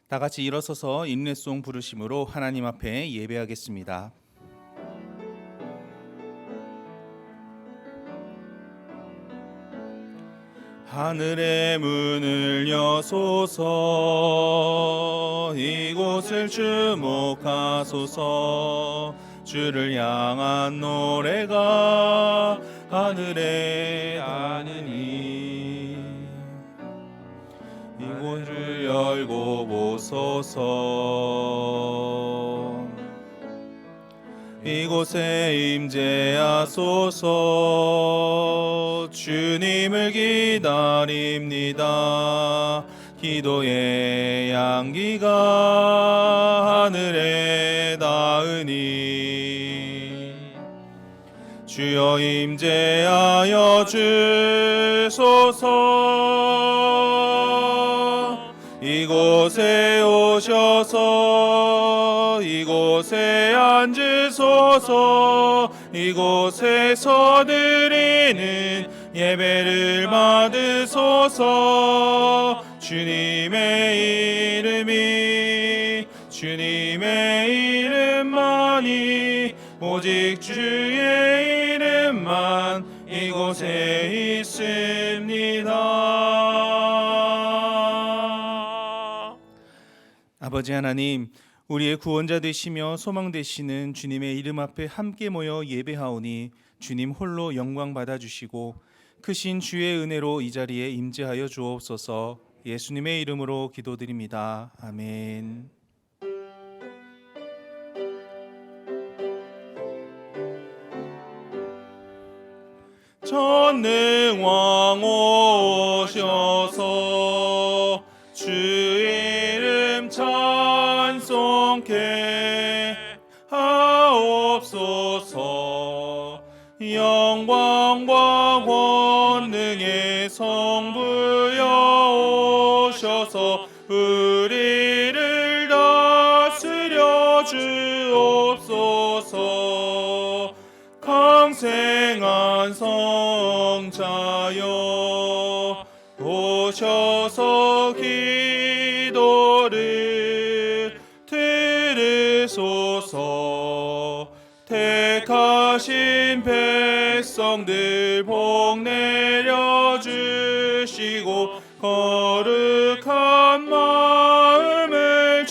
다 같이 일어서서 인내송 부르심으로 하나님 앞에 예배하겠습니다. 하늘의 문을 여소서, 이곳을 주목하소서. 주를 향한 노래가 하늘에 닿으니 이곳을 열고 보소서. 이곳에 임재하소서. 주님을 기다립니다. 기도의 향기가 하늘에 닿으니 주여 임재하여 주소서. 이곳에 오셔서 이곳에 앉으소서. 이곳에서 드리는 예배를 받으소서. 주님의 이름만이 오직 주의 이름만 이곳에 있습니다. 아버지 하나님, 우리의 구원자 되시며 소망 되시는 주님의 이름 앞에 함께 모여 예배하오니 주님 홀로 영광 받아주시고 크신 주의 은혜로 이 자리에 임재하여 주옵소서. 예수님의 이름으로 기도드립니다. 아멘. 전능왕 오셔서 주 이름 찬송케 하옵소서. 영광과 권능의 성부여 오셔서 우리를 다스려 주옵소서. 강생한 성자여 오셔서 기도를 들으소서. 택하신 백성들 복 내려주시고 거룩한 마음을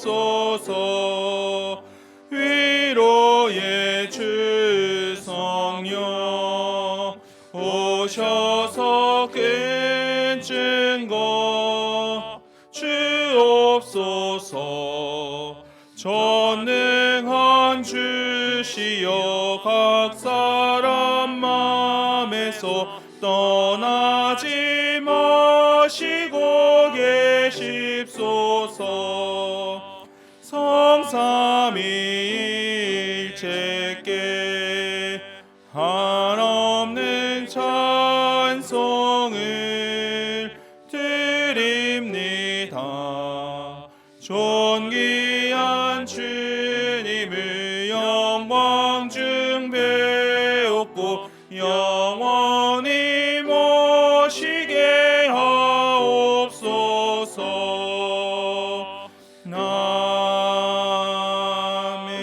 주옵소서. 위로의 주 성령 오셔서 큰 증거 주옵소서. 전능한 주시여 각 사람 맘에서 떠나지 마시고 계십소서. 성삼위일체께 한없는 찬송을 드립니다. 존귀한 주님을 영광 중 배웠고 영원히 모시게 하옵소서. 아멘.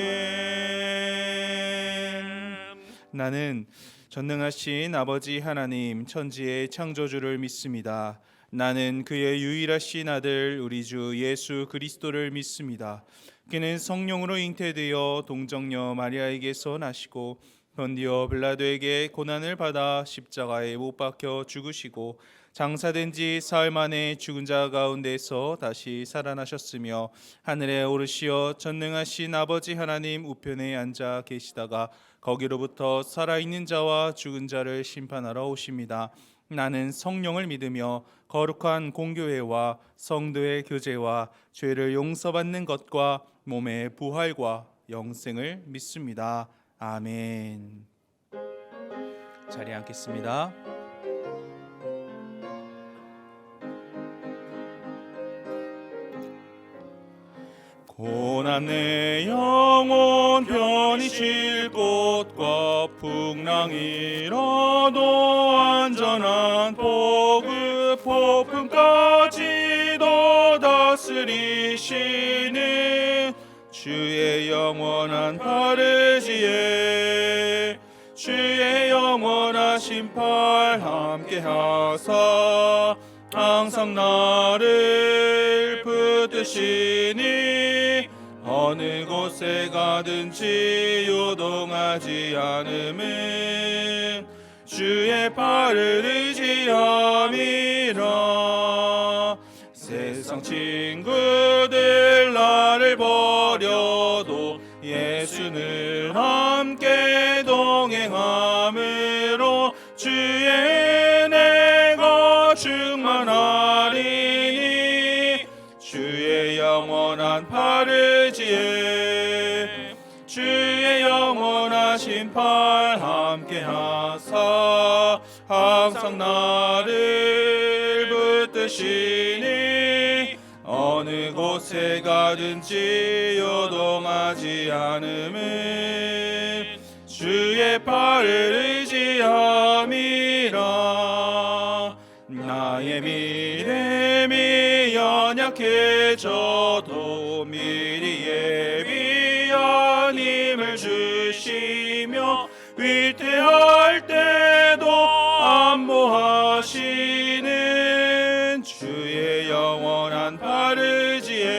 나는 전능하신 아버지 하나님 천지의 창조주를 믿습니다. 나는 그의 유일하신 아들 우리 주 예수 그리스도를 믿습니다. 그는 성령으로 잉태되어 동정녀 마리아에게서 나시고 번디오 빌라도에게 고난을 받아 십자가에 못 박혀 죽으시고 장사된 지 사흘 만에 죽은 자 가운데서 다시 살아나셨으며 하늘에 오르시어 전능하신 아버지 하나님 우편에 앉아 계시다가 거기로부터 살아있는 자와 죽은 자를 심판하러 오십니다. 나는 성령을 믿으며 거룩한 공교회와 성도의 교제와 죄를 용서받는 것과 몸의 부활과 영생을 믿습니다. 아멘. 자리에 앉겠습니다. 고난 내 영혼 편히 쉴 곳과 풍랑이라도 안전한 보급 폭풍까지도 다 다스리시는 주의 영원한 바르지에 주의 영원하신 팔 함께 하사 항상 나를 붙드시니 어느 곳에 가든지 요동하지 않음은 주의 팔을 의지함이라. 세상 친구들 나를 버려도 예수는 함께 동행함으로 주의 은혜가 충만하리니 주의 영원한 바르지에 주의 영원하신 팔 함께 하사 항상 나를 붙드시니 어느 곳에 가든지 요동하지 않음은 주의 팔을 의지함이라. 나의 믿음이 연약해져도 미리 예비한 힘을 주시며 위태할 때도 안보하시는 주의 영원한 바르지에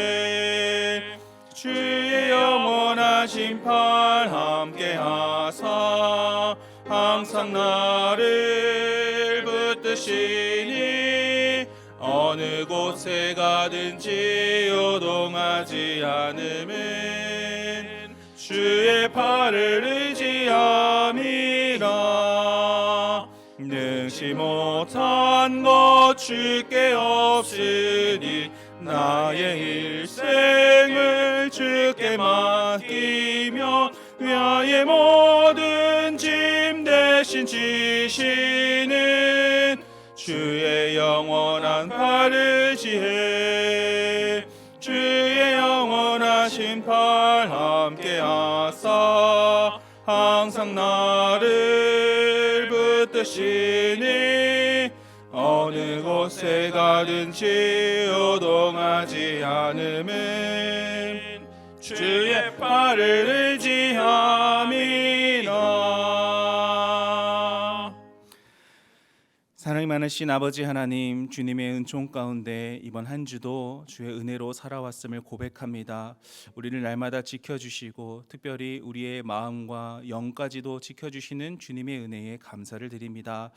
주의 영원하신 팔 함께 하사 항상 나를 붙드시니 어느 곳에 가든지 요동하지 않음은 주의 팔을 의지함이라. 능치 못한 것 주께 없으니 나의 일생을 주께 맡기며 위하의 모든 짐 대신 지시는 주의 영원한 바르지에 주의 영원하신 팔 함께 하사 항상 나를 붙드시니 어느 곳에 가든지 요동하지 않음은 주의 팔을 의지함이라. 사랑이 많으신 아버지 하나님, 주님의 은총 가운데 이번 한 주도 주의 은혜로 살아왔음을 고백합니다. 우리를 날마다 지켜주시고 특별히 우리의 마음과 영까지도 지켜주시는 주님의 은혜에 감사를 드립니다.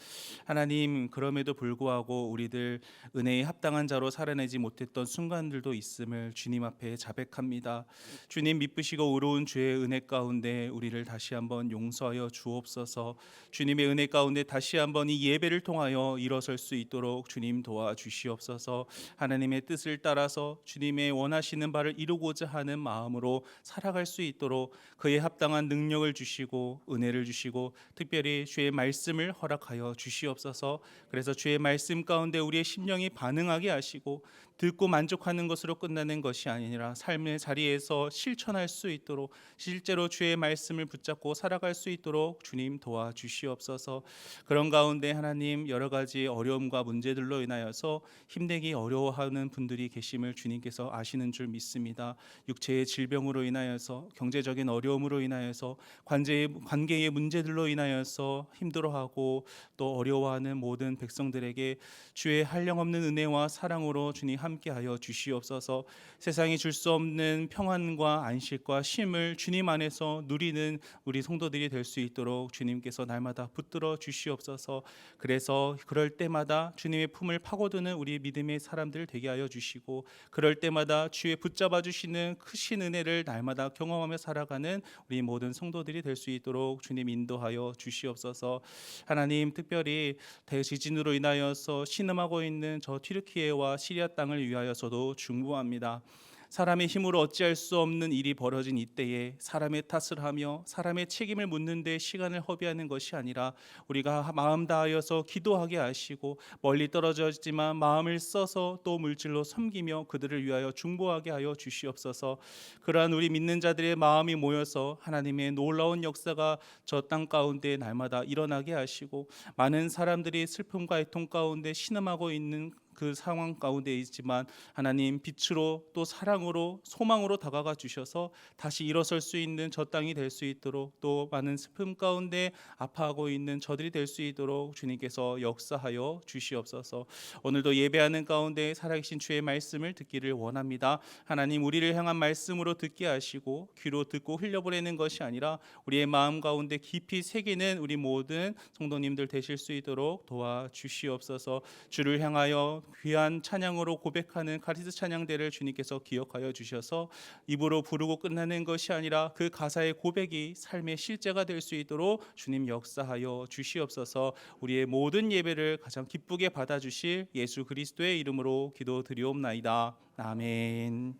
하나님, 그럼에도 불구하고 우리들 은혜에 합당한 자로 살아내지 못했던 순간들도 있음을 주님 앞에 자백합니다. 주님, 미쁘시고 의로운 주의 은혜 가운데 우리를 다시 한번 용서하여 주옵소서. 주님의 은혜 가운데 다시 한번 이 예배를 통하여 일어설 수 있도록 주님 도와주시옵소서. 하나님의 뜻을 따라서 주님의 원하시는 바를 이루고자 하는 마음으로 살아갈 수 있도록 그에 합당한 능력을 주시고 은혜를 주시고 특별히 주의 말씀을 허락하여 주시옵소서. 그래서 주의 말씀 가운데 우리의 심령이 반응하게 하시고 듣고 만족하는 것으로 끝나는 것이 아니라 삶의 자리에서 실천할 수 있도록 실제로 주의 말씀을 붙잡고 살아갈 수 있도록 주님 도와주시옵소서. 그런 가운데 하나님, 여러 가지 어려움과 문제들로 인하여서 힘내기 어려워하는 분들이 계심을 주님께서 아시는 줄 믿습니다. 육체의 질병으로 인하여서, 경제적인 어려움으로 인하여서, 관계의 문제들로 인하여서 힘들어하고 또 어려워하는 모든 백성들에게 주의 한량없는 은혜와 사랑으로 주님 함께하여 주시옵소서. 세상이 줄 수 없는 평안과 안식과 쉼을 주님 안에서 누리는 우리 성도들이 될 수 있도록 주님께서 날마다 붙들어 주시옵소서. 그래서 그럴 때마다 주님의 품을 파고드는 우리 믿음의 사람들 되게 하여 주시고, 그럴 때마다 주의 붙잡아 주시는 크신 은혜를 날마다 경험하며 살아가는 우리 모든 성도들이 될 수 있도록 주님 인도하여 주시옵소서. 하나님, 특별히 대지진으로 인하여서 신음하고 있는 저 튀르키예와 시리아 땅을 위하여서도 중보합니다. 사람의 힘으로 어찌할 수 없는 일이 벌어진 이때에 사람의 탓을 하며 사람의 책임을 묻는 데 시간을 허비하는 것이 아니라 우리가 마음 다하여서 기도하게 하시고, 멀리 떨어져 있지만 마음을 써서 또 물질로 섬기며 그들을 위하여 중보하게 하여 주시옵소서. 그러한 우리 믿는 자들의 마음이 모여서 하나님의 놀라운 역사가 저 땅 가운데 날마다 일어나게 하시고, 많은 사람들이 슬픔과 애통 가운데 신음하고 있는 그 상황 가운데 있지만 하나님 빛으로 또 사랑으로 소망으로 다가가 주셔서 다시 일어설 수 있는 저 땅이 될 수 있도록 또 많은 슬픔 가운데 아파하고 있는 저들이 될 수 있도록 주님께서 역사하여 주시옵소서. 오늘도 예배하는 가운데 살아계신 주의 말씀을 듣기를 원합니다. 하나님 우리를 향한 말씀으로 듣게 하시고 귀로 듣고 흘려보내는 것이 아니라 우리의 마음 가운데 깊이 새기는 우리 모든 성도님들 되실 수 있도록 도와주시옵소서. 주를 향하여 귀한 찬양으로 고백하는 카리스 찬양대를 주님께서 기억하여 주셔서 입으로 부르고 끝나는 것이 아니라 그 가사의 고백이 삶의 실제가 될 수 있도록 주님 역사하여 주시옵소서. 우리의 모든 예배를 가장 기쁘게 받아주실 예수 그리스도의 이름으로 기도드리옵나이다. 아멘.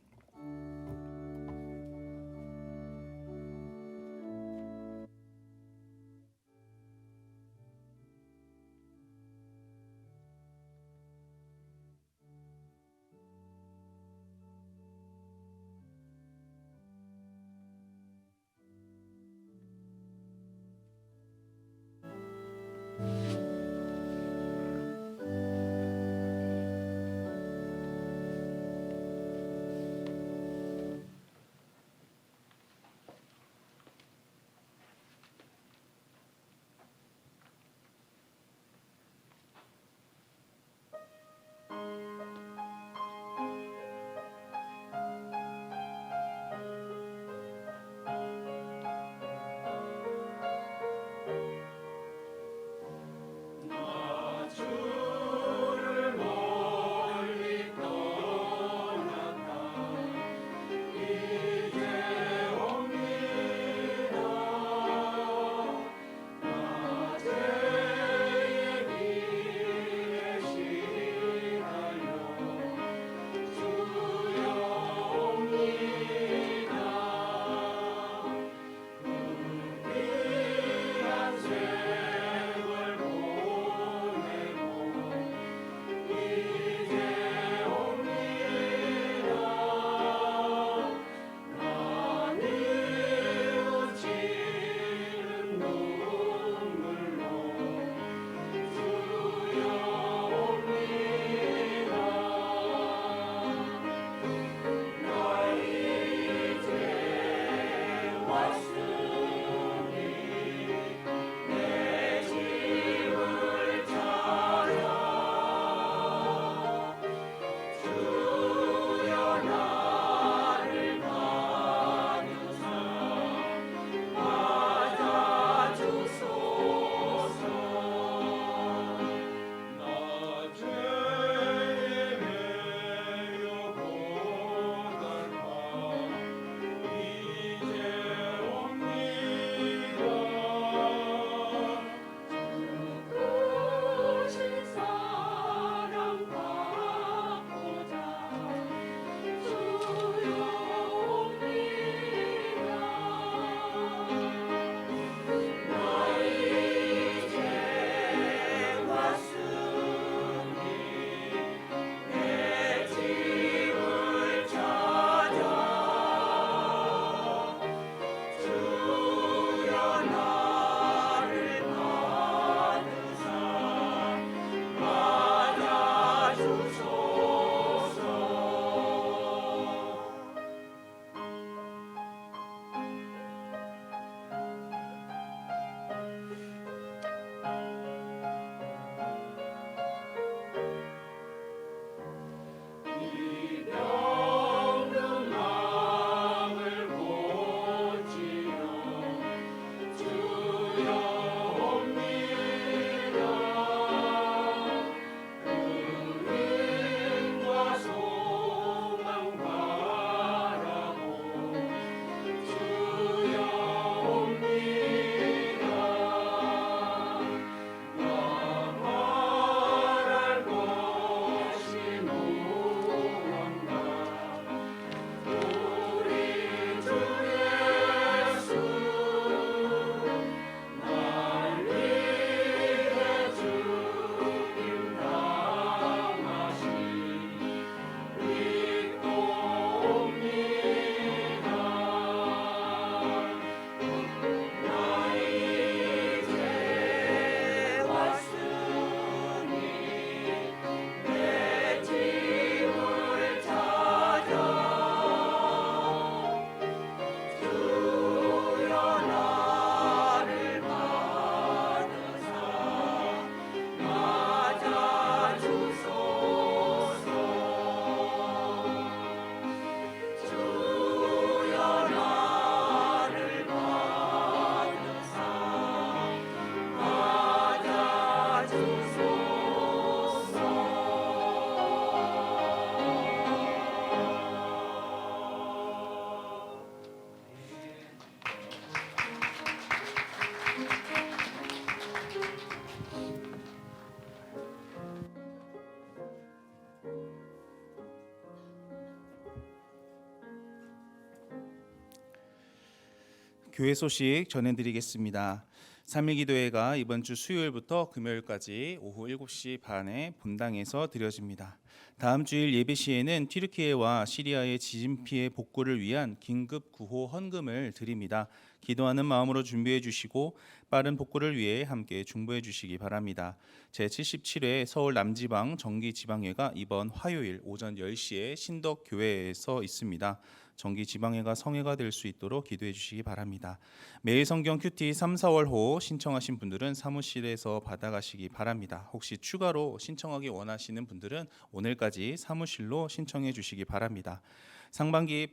교회 소식 전해드리겠습니다. 3일 기도회가 이번 주 수요일부터 금요일까지 오후 7시 반에 본당에서 드려집니다. 다음 주일 예배 시에는 튀르키예와 시리아의 지진 피해 복구를 위한 긴급 구호 헌금을 드립니다. 기도하는 마음으로 준비해 주시고 빠른 복구를 위해 함께 중보해 주시기 바랍니다. 제77회 서울 남지방 정기지방회가 이번 화요일 오전 10시에 신덕교회에서 있습니다. 정기지방회가 성회가 될 수 있도록 기도해 주시기 바랍니다. 매일 성경 큐티 3, 4월호 신청하신 분들은 사무실에서 받아가시기 바랍니다. 혹시 추가로 신청하기 원하시는 분들은 오늘까지 사무실로 신청해 주시기 바랍니다. 상반기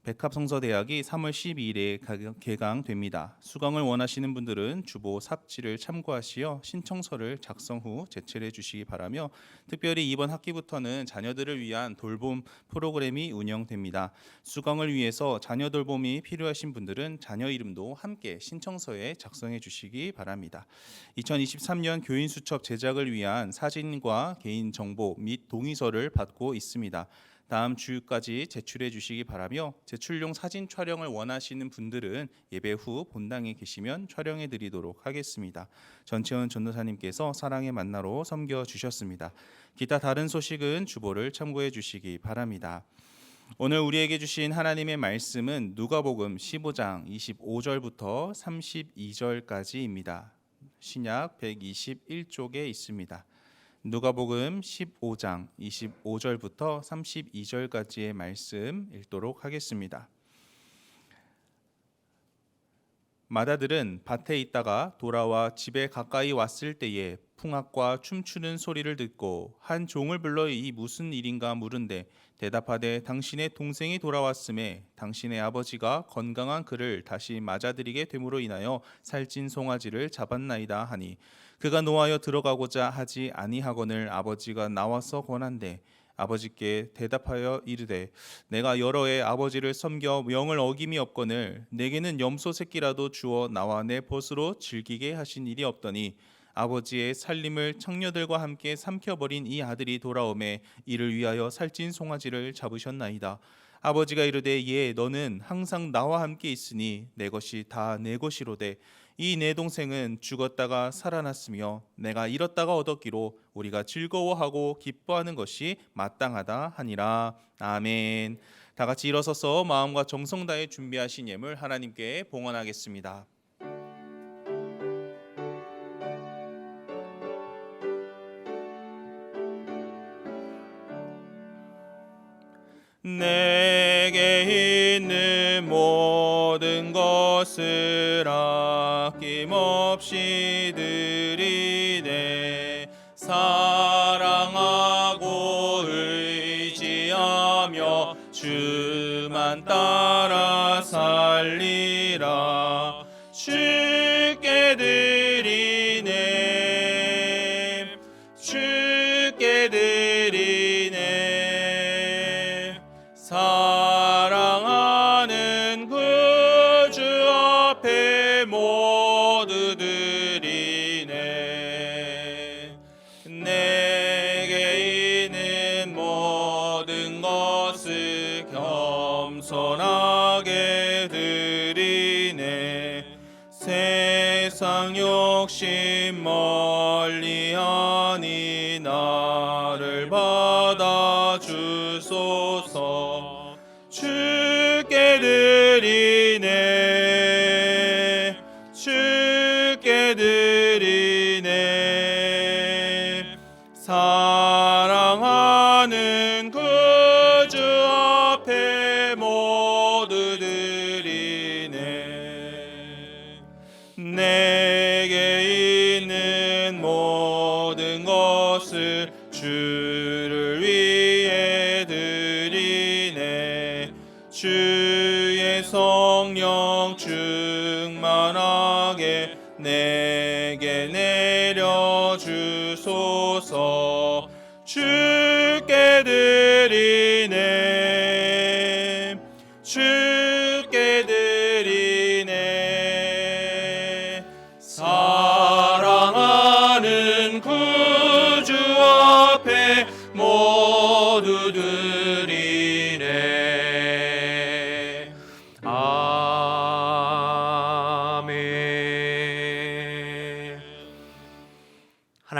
백합성서대학이 3월 12일에 개강됩니다. 수강을 원하시는 분들은 주보 삽지를 참고하시어 신청서를 작성 후 제출해 주시기 바라며, 특별히 이번 학기부터는 자녀들을 위한 돌봄 프로그램이 운영됩니다. 수강을 위해서 자녀 돌봄이 필요하신 분들은 자녀 이름도 함께 신청서에 작성해 주시기 바랍니다. 2023년 교인수첩 제작을 위한 사진과 개인정보 및 동의서를 받고 있습니다. 다음 주까지 제출해 주시기 바라며, 제출용 사진 촬영을 원하시는 분들은 예배 후 본당에 계시면 촬영해 드리도록 하겠습니다. 전채원 전도사님께서 사랑의 만나로 섬겨 주셨습니다. 기타 다른 소식은 주보를 참고해 주시기 바랍니다. 오늘 우리에게 주신 하나님의 말씀은 누가복음 15장 25절부터 32절까지입니다. 신약 121쪽에 있습니다. 누가복음 15장 25절부터 32절까지의 말씀 읽도록 하겠습니다. 마다들은 밭에 있다가 돌아와 집에 가까이 왔을 때에 풍악과 춤추는 소리를 듣고 한 종을 불러 이 무슨 일인가 물은데, 대답하되 당신의 동생이 돌아왔음에 당신의 아버지가 건강한 그를 다시 맞아들이게 됨으로 인하여 살찐 송아지를 잡았나이다 하니, 그가 노하여 들어가고자 하지 아니하거늘 아버지가 나와서 권한대, 아버지께 대답하여 이르되 내가 여러 해 아버지를 섬겨 명을 어김이 없거늘 내게는 염소 새끼라도 주어 나와 내 벗으로 즐기게 하신 일이 없더니, 아버지의 살림을 청녀들과 함께 삼켜버린 이 아들이 돌아오매 이를 위하여 살찐 송아지를 잡으셨나이다. 아버지가 이르되 예, 너는 항상 나와 함께 있으니 내 것이 다 내 것이로되, 이 내 동생은 죽었다가 살아났으며 내가 잃었다가 얻었기로 우리가 즐거워하고 기뻐하는 것이 마땅하다 하니라. 아멘. 다 같이 일어서서 마음과 정성 다해 준비하신 예물 하나님께 봉헌하겠습니다. 내게 있는 모든 것을 아낌없이 드리네, 사랑하고 의지하며 주만 따라 살리라. 주께 드리네, 주께 드리네, 사랑하는 구주 앞에 모두 드리네. 내게 있는 모든 것을 겸손하게 드리네, 세상 욕심 멀리하니 나를 받아 주소서. 주께 드리네, 주께 드리네, 사랑하는 구주 앞에 모두 드리네. 내게 있는 모든 것을 주를 위해 드리네, 주의 성령 충만하게 내게 내려주소서. 주께 드리네, 주께 드리네, 사랑하는 구주 앞에 모두 드리네. 아멘.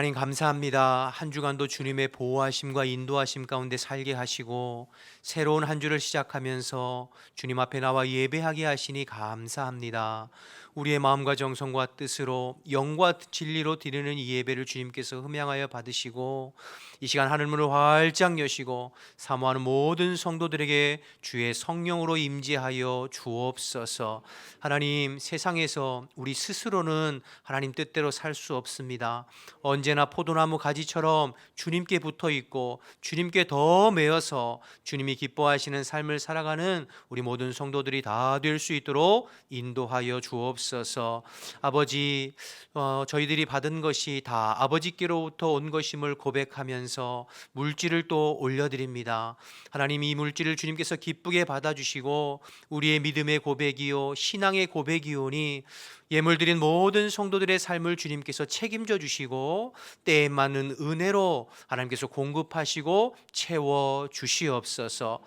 하나님 감사합니다. 한 주간도 주님의 보호하심과 인도하심 가운데 살게 하시고 새로운 한 주를 시작하면서 주님 앞에 나와 예배하게 하시니 감사합니다. 우리의 마음과 정성과 뜻으로 영과 진리로 드리는 이 예배를 주님께서 흠양하여 받으시고 이 시간 하늘문을 활짝 여시고 사모하는 모든 성도들에게 주의 성령으로 임재하여 주옵소서. 하나님, 세상에서 우리 스스로는 하나님 뜻대로 살 수 없습니다. 언제나 포도나무 가지처럼 주님께 붙어 있고 주님께 더 매어서 주님이 기뻐하시는 삶을 살아가는 우리 모든 성도들이 다 될 수 있도록 인도하여 주옵소서. 아버지, 저희들이 받은 것이 다 아버지께로부터 온 것임을 고백하면서 물질을 또 올려드립니다. 하나님, 이 물질을 주님께서 기쁘게 받아주시고 우리의 믿음의 고백이요 신앙의 고백이오니 예물드린 모든 성도들의 삶을 주님께서 책임져 주시고 때에 맞는 은혜로 하나님께서 공급하시고 채워 주시옵소서.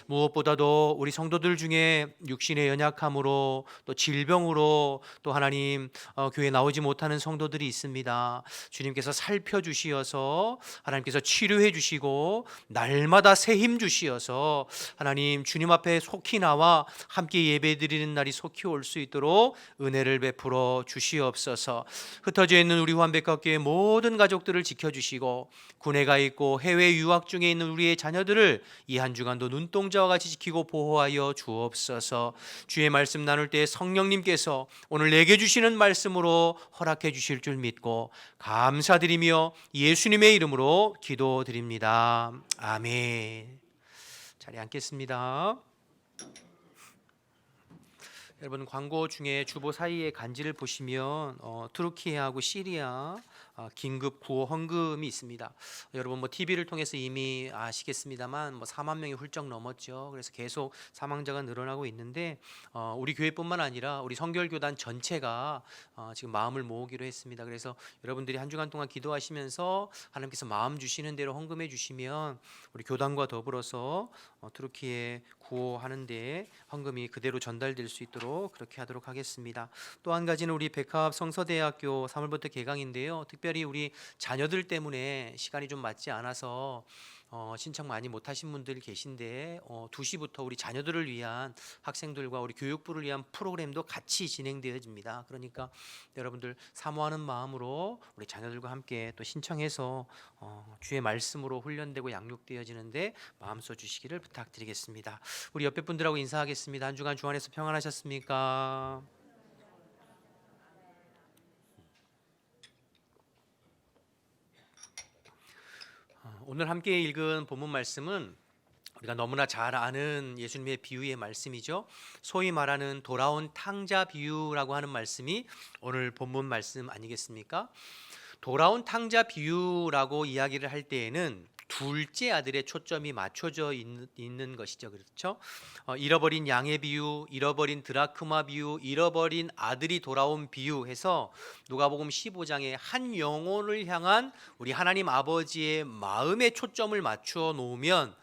무엇보다도 우리 성도들 중에 육신의 연약함으로 또 질병으로 또 하나님 교회에 나오지 못하는 성도들이 있습니다. 주님께서 살펴주시어서 하나님께서 치료해 주시고 날마다 새 힘 주시어서 하나님 주님 앞에 속히 나와 함께 예배드리는 날이 속히 올 수 있도록 은혜를 베풀어 주시옵소서. 흩어져 있는 우리 후한백학교의 모든 가족들을 지켜주시고 군에 가 있고 해외 유학 중에 있는 우리의 자녀들을 이 한 주간도 눈동자와 같이 지키고 보호하여 주옵소서. 주의 말씀 나눌 때 성령님께서 오늘 내게 주시는 말씀으로 허락해 주실 줄 믿고 감사드리며 예수님의 이름으로 기도드립니다. 아멘. 자리에 앉겠습니다. 여러분, 광고 중에 주보 사이에 간지를 보시면 투르키예하고 시리아 긴급 구호 헌금이 있습니다. 여러분 TV를 통해서 이미 아시겠습니다만 4만 명이 훌쩍 넘었죠. 그래서 계속 사망자가 늘어나고 있는데 우리 교회뿐만 아니라 우리 성결교단 전체가 지금 마음을 모으기로 했습니다. 그래서 여러분들이 한 주간 동안 기도하시면서 하나님께서 마음 주시는 대로 헌금해 주시면 우리 교단과 더불어서 투르키예 구호하는 데 헌금이 그대로 전달될 수 있도록 그렇게 하도록 하겠습니다. 또 한 가지는 우리 백합 성서대학교 3월부터 개강인데요. 특별히 우리 자녀들 때문에 시간이 좀 맞지 않아서 신청 많이 못하신 분들 계신데 2시부터 우리 자녀들을 위한 학생들과 우리 교육부를 위한 프로그램도 같이 진행되어집니다. 그러니까 여러분들 사모하는 마음으로 우리 자녀들과 함께 또 신청해서 주의 말씀으로 훈련되고 양육되어지는데 마음 써 주시기를 부탁드리겠습니다. 우리 옆에 분들하고 인사하겠습니다. 한 주간 주 안에서 평안하셨습니까? 오늘 함께 읽은 본문 말씀은 우리가 너무나 잘 아는 예수님의 비유의 말씀이죠. 소위 말하는 돌아온 탕자 비유라고 하는 말씀이 오늘 본문 말씀 아니겠습니까? 돌아온 탕자 비유라고 이야기를 할 때에는 둘째 아들의 초점이 맞춰져 있는 것이죠. 그렇죠? 잃어버린 양의 비유, 잃어버린 드라크마 비유, 잃어버린 아들이 돌아온 비유 해서 누가복음 15장에 한 영혼을 향한 우리 하나님 아버지의 마음에 초점을 맞추어 놓으면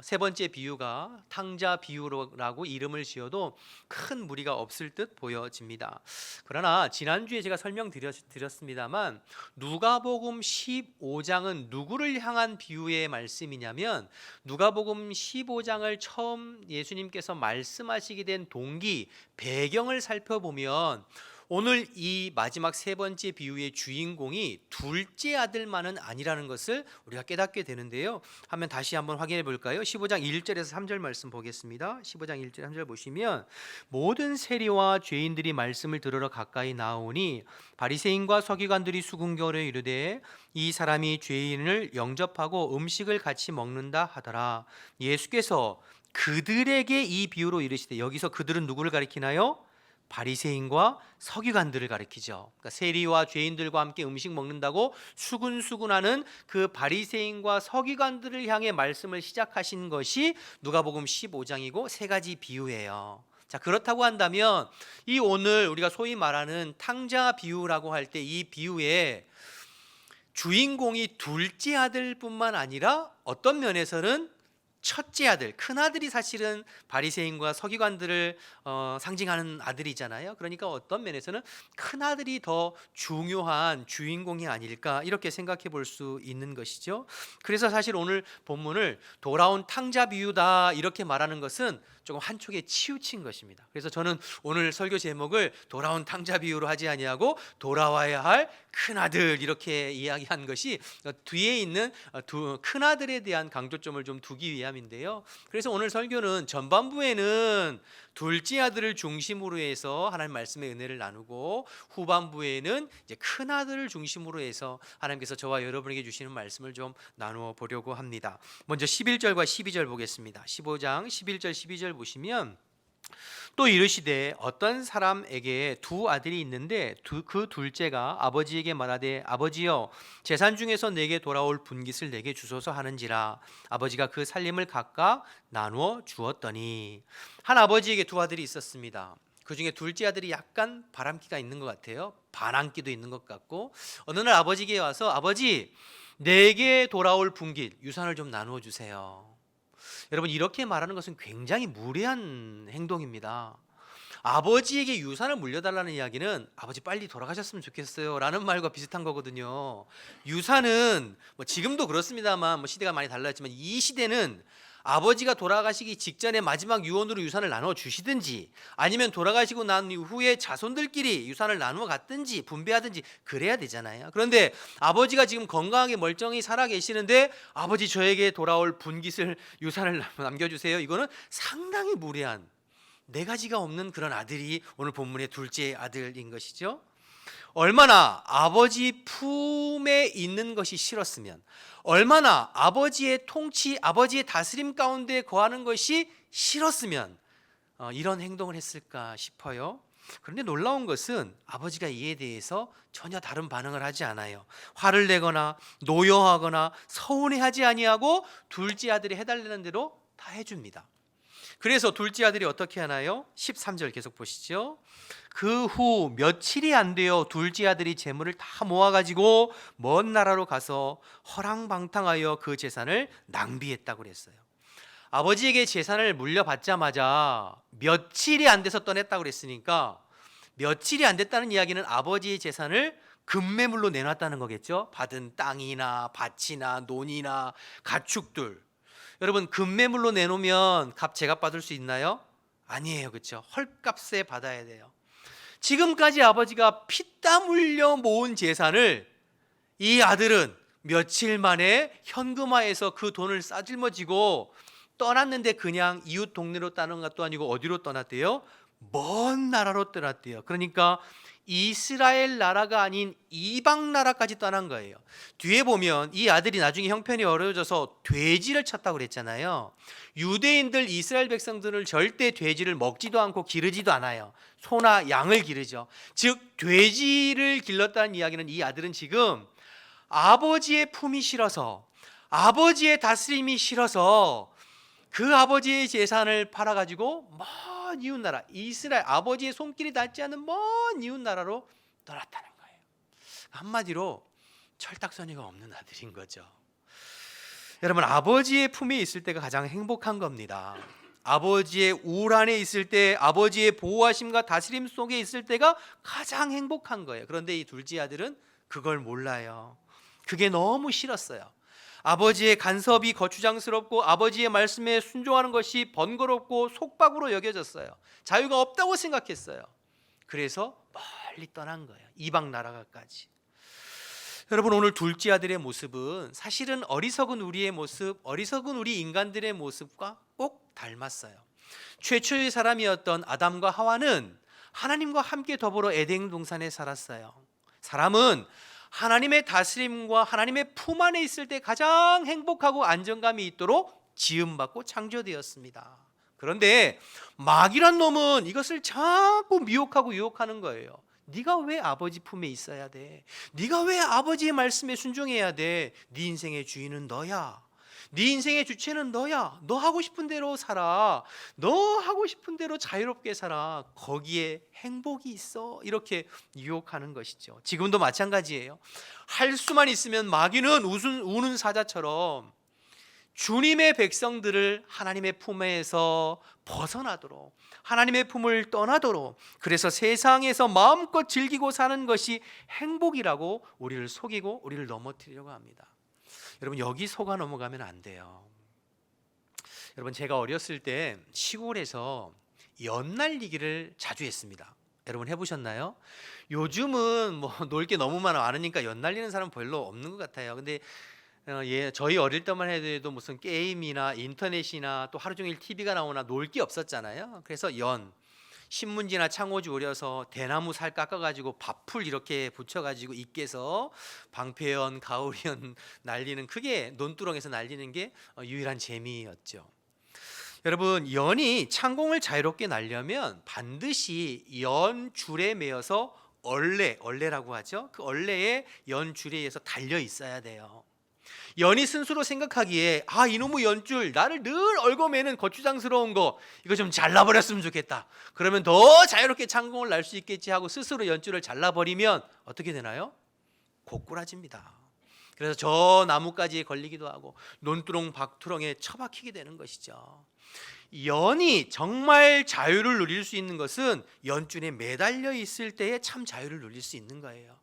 세 번째 비유가 탕자 비유라고 이름을 지어도 큰 무리가 없을 듯 보여집니다. 그러나 지난주에 제가 설명드렸습니다만 누가복음 15장은 누구를 향한 비유의 말씀이냐면 누가복음 15장을 처음 예수님께서 말씀하시게 된 동기, 배경을 살펴보면 오늘 이 마지막 세 번째 비유의 주인공이 둘째 아들만은 아니라는 것을 우리가 깨닫게 되는데요. 한번 다시 한번 확인해 볼까요? 15장 1절에서 3절 말씀 보겠습니다. 15장 1절 3절 보시면 모든 세리와 죄인들이 말씀을 들으러 가까이 나오니 바리새인과 서기관들이 수군거려 이르되 이 사람이 죄인을 영접하고 음식을 같이 먹는다 하더라. 예수께서 그들에게 이 비유로 이르시되, 여기서 그들은 누구를 가리키나요? 바리새인과 서기관들을 가리키죠. 그러니까 세리와 죄인들과 함께 음식 먹는다고 수군수군하는 그 바리새인과 서기관들을 향해 말씀을 시작하신 것이 누가복음 15장이고 세 가지 비유예요. 자, 그렇다고 한다면 이 오늘 우리가 소위 말하는 탕자 비유라고 할 때 이 비유에 주인공이 둘째 아들뿐만 아니라 어떤 면에서는 첫째 아들, 큰 아들이 사실은 바리새인과 서기관들을 상징하는 아들이잖아요. 그러니까 어떤 면에서는 큰 아들이 더 중요한 주인공이 아닐까 이렇게 생각해 볼 수 있는 것이죠. 그래서 사실 오늘 본문을 돌아온 탕자 비유다 이렇게 말하는 것은 조금 한쪽에 치우친 것입니다. 그래서 저는 오늘 설교 제목을 돌아온 탕자 비유로 하지 아니하고 돌아와야 할 큰아들 이렇게 이야기한 것이 뒤에 있는 두 큰아들에 대한 강조점을 좀 두기 위함인데요. 그래서 오늘 설교는 전반부에는 둘째 아들을 중심으로 해서 하나님 말씀의 은혜를 나누고 후반부에는 이제 큰아들을 중심으로 해서 하나님께서 저와 여러분에게 주시는 말씀을 좀 나누어 보려고 합니다. 먼저 11절과 12절 보겠습니다. 15장 11절 12절 보시면 또 이르시되 어떤 사람에게 두 아들이 있는데 그 둘째가 아버지에게 말하되 아버지여 재산 중에서 내게 돌아올 분깃을 내게 주소서 하는지라 아버지가 그 살림을 각각 나누어 주었더니 한 아버지에게 두 아들이 있었습니다. 그 중에 둘째 아들이 약간 바람기가 있는 것 같아요. 반항기도 있는 것 같고 어느 날 아버지에게 와서 아버지 내게 돌아올 분깃 유산을 좀 나누어 주세요. 여러분 이렇게 말하는 것은 굉장히 무례한 행동입니다. 아버지에게 유산을 물려달라는 이야기는 아버지 빨리 돌아가셨으면 좋겠어요 라는 말과 비슷한 거거든요. 유산은 지금도 그렇습니다만 시대가 많이 달라졌지만 이 시대는 아버지가 돌아가시기 직전에 마지막 유언으로 유산을 나눠 주시든지 아니면 돌아가시고 난 후에 자손들끼리 유산을 나누어 갔든지 분배하든지 그래야 되잖아요. 그런데 아버지가 지금 건강하게 멀쩡히 살아 계시는데 아버지 저에게 돌아올 분깃을 유산을 남겨주세요. 이거는 상당히 무례한 네 가지가 없는 그런 아들이 오늘 본문의 둘째 아들인 것이죠. 얼마나 아버지 품에 있는 것이 싫었으면 얼마나 아버지의 통치, 아버지의 다스림 가운데 거하는 것이 싫었으면 이런 행동을 했을까 싶어요. 그런데 놀라운 것은 아버지가 이에 대해서 전혀 다른 반응을 하지 않아요. 화를 내거나 노여하거나 서운해하지 아니하고 둘째 아들이 해달라는 대로 다 해줍니다. 그래서 둘째 아들이 어떻게 하나요? 13절 계속 보시죠. 그 후 며칠이 안 되어 둘째 아들이 재물을 다 모아가지고 먼 나라로 가서 허랑방탕하여 그 재산을 낭비했다고 그랬어요. 아버지에게 재산을 물려받자마자 며칠이 안 돼서 떠냈다고 그랬으니까 며칠이 안 됐다는 이야기는 아버지의 재산을 금매물로 내놨다는 거겠죠. 받은 땅이나 밭이나 논이나 가축들. 여러분 금매물로 내놓으면 값 제값 받을 수 있나요? 아니에요. 그렇죠? 헐값에 받아야 돼요. 지금까지 아버지가 피땀 흘려 모은 재산을 이 아들은 며칠 만에 현금화해서 그 돈을 싸질머지고 떠났는데 그냥 이웃 동네로 떠난 것도 아니고 어디로 떠났대요? 먼 나라로 떠났대요. 그러니까 이스라엘 나라가 아닌 이방 나라까지 떠난 거예요. 뒤에 보면 이 아들이 나중에 형편이 어려워져서 돼지를 쳤다고 그랬잖아요. 유대인들 이스라엘 백성들을 절대 돼지를 먹지도 않고 기르지도 않아요. 소나 양을 기르죠. 즉 돼지를 길렀다는 이야기는 이 아들은 지금 아버지의 품이 싫어서 아버지의 다스림이 싫어서 그 아버지의 재산을 팔아가지고 먼 이웃 나라 이스라엘 아버지의 손길이 닿지 않는 먼 이웃 나라로 떠났다는 거예요. 한마디로 철딱서니가 없는 아들인 거죠. 여러분 아버지의 품에 있을 때가 가장 행복한 겁니다. 아버지의 울 안에 있을 때 아버지의 보호하심과 다스림 속에 있을 때가 가장 행복한 거예요. 그런데 이 둘째 아들은 그걸 몰라요. 그게 너무 싫었어요. 아버지의 간섭이 거추장스럽고 아버지의 말씀에 순종하는 것이 번거롭고 속박으로 여겨졌어요. 자유가 없다고 생각했어요. 그래서 멀리 떠난 거예요. 이방 나라가까지. 여러분 오늘 둘째 아들의 모습은 사실은 어리석은 우리의 모습, 어리석은 우리 인간들의 모습과 꼭 닮았어요. 최초의 사람이었던 아담과 하와는 하나님과 함께 더불어 에덴 동산에 살았어요. 사람은 하나님의 다스림과 하나님의 품 안에 있을 때 가장 행복하고 안정감이 있도록 지음받고 창조되었습니다. 그런데 마귀란 놈은 이것을 자꾸 미혹하고 유혹하는 거예요. 네가 왜 아버지 품에 있어야 돼? 네가 왜 아버지의 말씀에 순종해야 돼? 네 인생의 주인은 너야. 네 인생의 주체는 너야. 너 하고 싶은 대로 살아. 너 하고 싶은 대로 자유롭게 살아. 거기에 행복이 있어. 이렇게 유혹하는 것이죠. 지금도 마찬가지예요. 할 수만 있으면 마귀는 우는 사자처럼 주님의 백성들을 하나님의 품에서 벗어나도록, 하나님의 품을 떠나도록, 그래서 세상에서 마음껏 즐기고 사는 것이 행복이라고 우리를 속이고 우리를 넘어뜨리려고 합니다. 여러분, 여기 속아 넘어가면 안 돼요. 여러분, 제가 어렸을 때 시골에서 연 날리기를 자주 했습니다. 여러분, 해보셨나요? 요즘은 뭐 놀 게 너무 많으니까 연 날리는 사람 별로 없는 것 같아요. 근데 저희 어릴 때만 해도 무슨 게임이나 인터넷이나 또 하루 종일 TV가 나오나 놀 게 없었잖아요. 그래서 신문지나 창호지 우려서 대나무 살 깎아가지고 밥풀 이렇게 붙여가지고 입게서 방패연, 가오리연 날리는, 그게 논두렁에서 날리는 게 유일한 재미였죠. 여러분, 연이 창공을 자유롭게 날려면 반드시 연 줄에 매어서 얼레라고 하죠. 그 얼레에 연 줄에 의해서 달려 있어야 돼요. 연이 스스로 생각하기에 이놈의 연줄, 나를 늘 얽어매는 거추장스러운 거, 이거 좀 잘라버렸으면 좋겠다. 그러면 더 자유롭게 창공을 날 수 있겠지 하고 스스로 연줄을 잘라버리면 어떻게 되나요? 고꾸라집니다. 그래서 저 나무까지 걸리기도 하고 논두렁 박두렁에 처박히게 되는 것이죠. 연이 정말 자유를 누릴 수 있는 것은 연줄에 매달려 있을 때에 참 자유를 누릴 수 있는 거예요.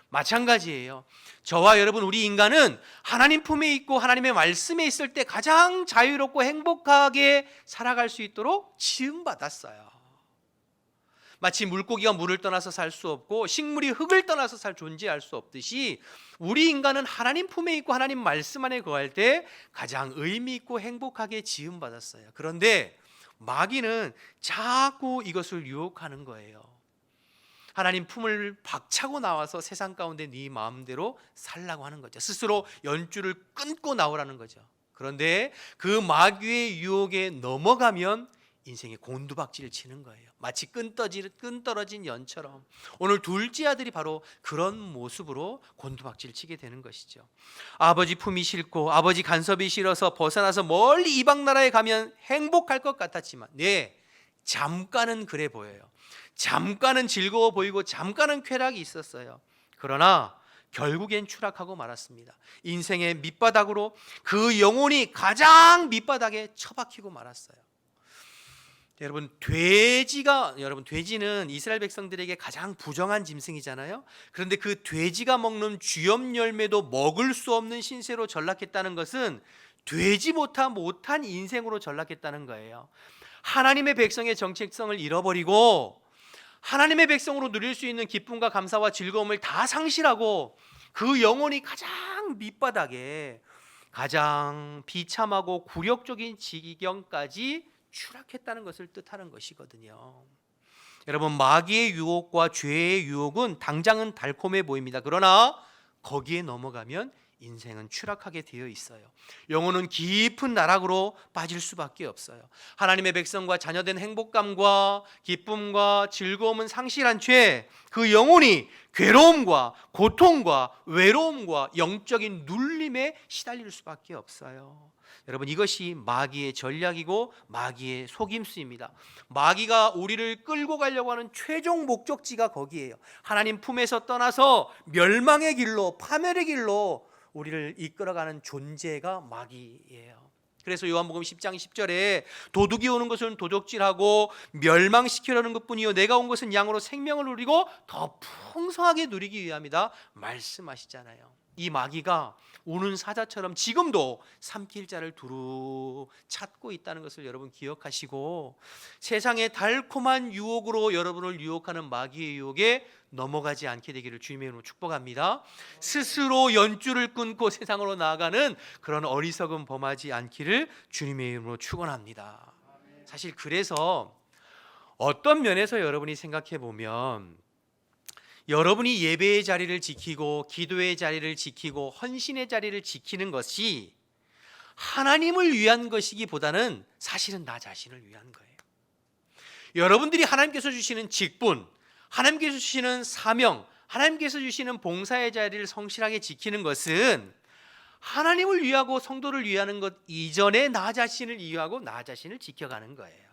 마찬가지예요. 저와 여러분, 우리 인간은 하나님 품에 있고 하나님의 말씀에 있을 때 가장 자유롭고 행복하게 살아갈 수 있도록 지음받았어요. 마치 물고기가 물을 떠나서 살 수 없고 식물이 흙을 떠나서 존재할 수 없듯이, 우리 인간은 하나님 품에 있고 하나님 말씀 안에 거할 때 가장 의미 있고 행복하게 지음받았어요. 그런데 마귀는 자꾸 이것을 유혹하는 거예요. 하나님 품을 박차고 나와서 세상 가운데 네 마음대로 살라고 하는 거죠. 스스로 연줄을 끊고 나오라는 거죠. 그런데 그 마귀의 유혹에 넘어가면 인생의 곤두박질을 치는 거예요. 마치 끈떨어진 연처럼 오늘 둘째 아들이 바로 그런 모습으로 곤두박질을 치게 되는 것이죠. 아버지 품이 싫고 아버지 간섭이 싫어서 벗어나서 멀리 이방 나라에 가면 행복할 것 같았지만, 잠깐은 그래 보여요. 잠깐은 즐거워 보이고 잠깐은 쾌락이 있었어요. 그러나 결국엔 추락하고 말았습니다. 인생의 밑바닥으로 그 영혼이 가장 밑바닥에 처박히고 말았어요. 여러분, 돼지는 이스라엘 백성들에게 가장 부정한 짐승이잖아요. 그런데 그 돼지가 먹는 쥐염 열매도 먹을 수 없는 신세로 전락했다는 것은 되지 못한 인생으로 전락했다는 거예요. 하나님의 백성의 정체성을 잃어버리고 하나님의 백성으로 누릴 수 있는 기쁨과 감사와 즐거움을 다 상실하고 그 영혼이 가장 밑바닥에 가장 비참하고 굴욕적인 지경까지 추락했다는 것을 뜻하는 것이거든요. 여러분, 마귀의 유혹과 죄의 유혹은 당장은 달콤해 보입니다. 그러나 거기에 넘어가면 인생은 추락하게 되어 있어요. 영혼은 깊은 나락으로 빠질 수밖에 없어요. 하나님의 백성과 자녀된 행복감과 기쁨과 즐거움은 상실한 채 그 영혼이 괴로움과 고통과 외로움과 영적인 눌림에 시달릴 수밖에 없어요. 여러분, 이것이 마귀의 전략이고 마귀의 속임수입니다. 마귀가 우리를 끌고 가려고 하는 최종 목적지가 거기에요. 하나님 품에서 떠나서 멸망의 길로, 파멸의 길로 우리를 이끌어가는 존재가 마귀예요. 그래서 요한복음 10장 10절에 도둑이 오는 것은 도적질하고 멸망시키려는 것뿐이요 내가 온 것은 양으로 생명을 누리고 더 풍성하게 누리기 위함이다 말씀하시잖아요. 이 마귀가 우는 사자처럼 지금도 삼킬 자를 두루 찾고 있다는 것을 여러분 기억하시고, 세상의 달콤한 유혹으로 여러분을 유혹하는 마귀의 유혹에 넘어가지 않게 되기를 주님의 이름으로 축복합니다. 스스로 연줄을 끊고 세상으로 나아가는 그런 어리석은 범하지 않기를 주님의 이름으로 축원합니다. 사실 그래서 어떤 면에서 여러분이 생각해 보면, 여러분이 예배의 자리를 지키고 기도의 자리를 지키고 헌신의 자리를 지키는 것이 하나님을 위한 것이기보다는 사실은 나 자신을 위한 거예요. 여러분들이 하나님께서 주시는 직분, 하나님께서 주시는 사명, 하나님께서 주시는 봉사의 자리를 성실하게 지키는 것은 하나님을 위하고 성도를 위하는 것 이전에 나 자신을 위하고 나 자신을 지켜가는 거예요.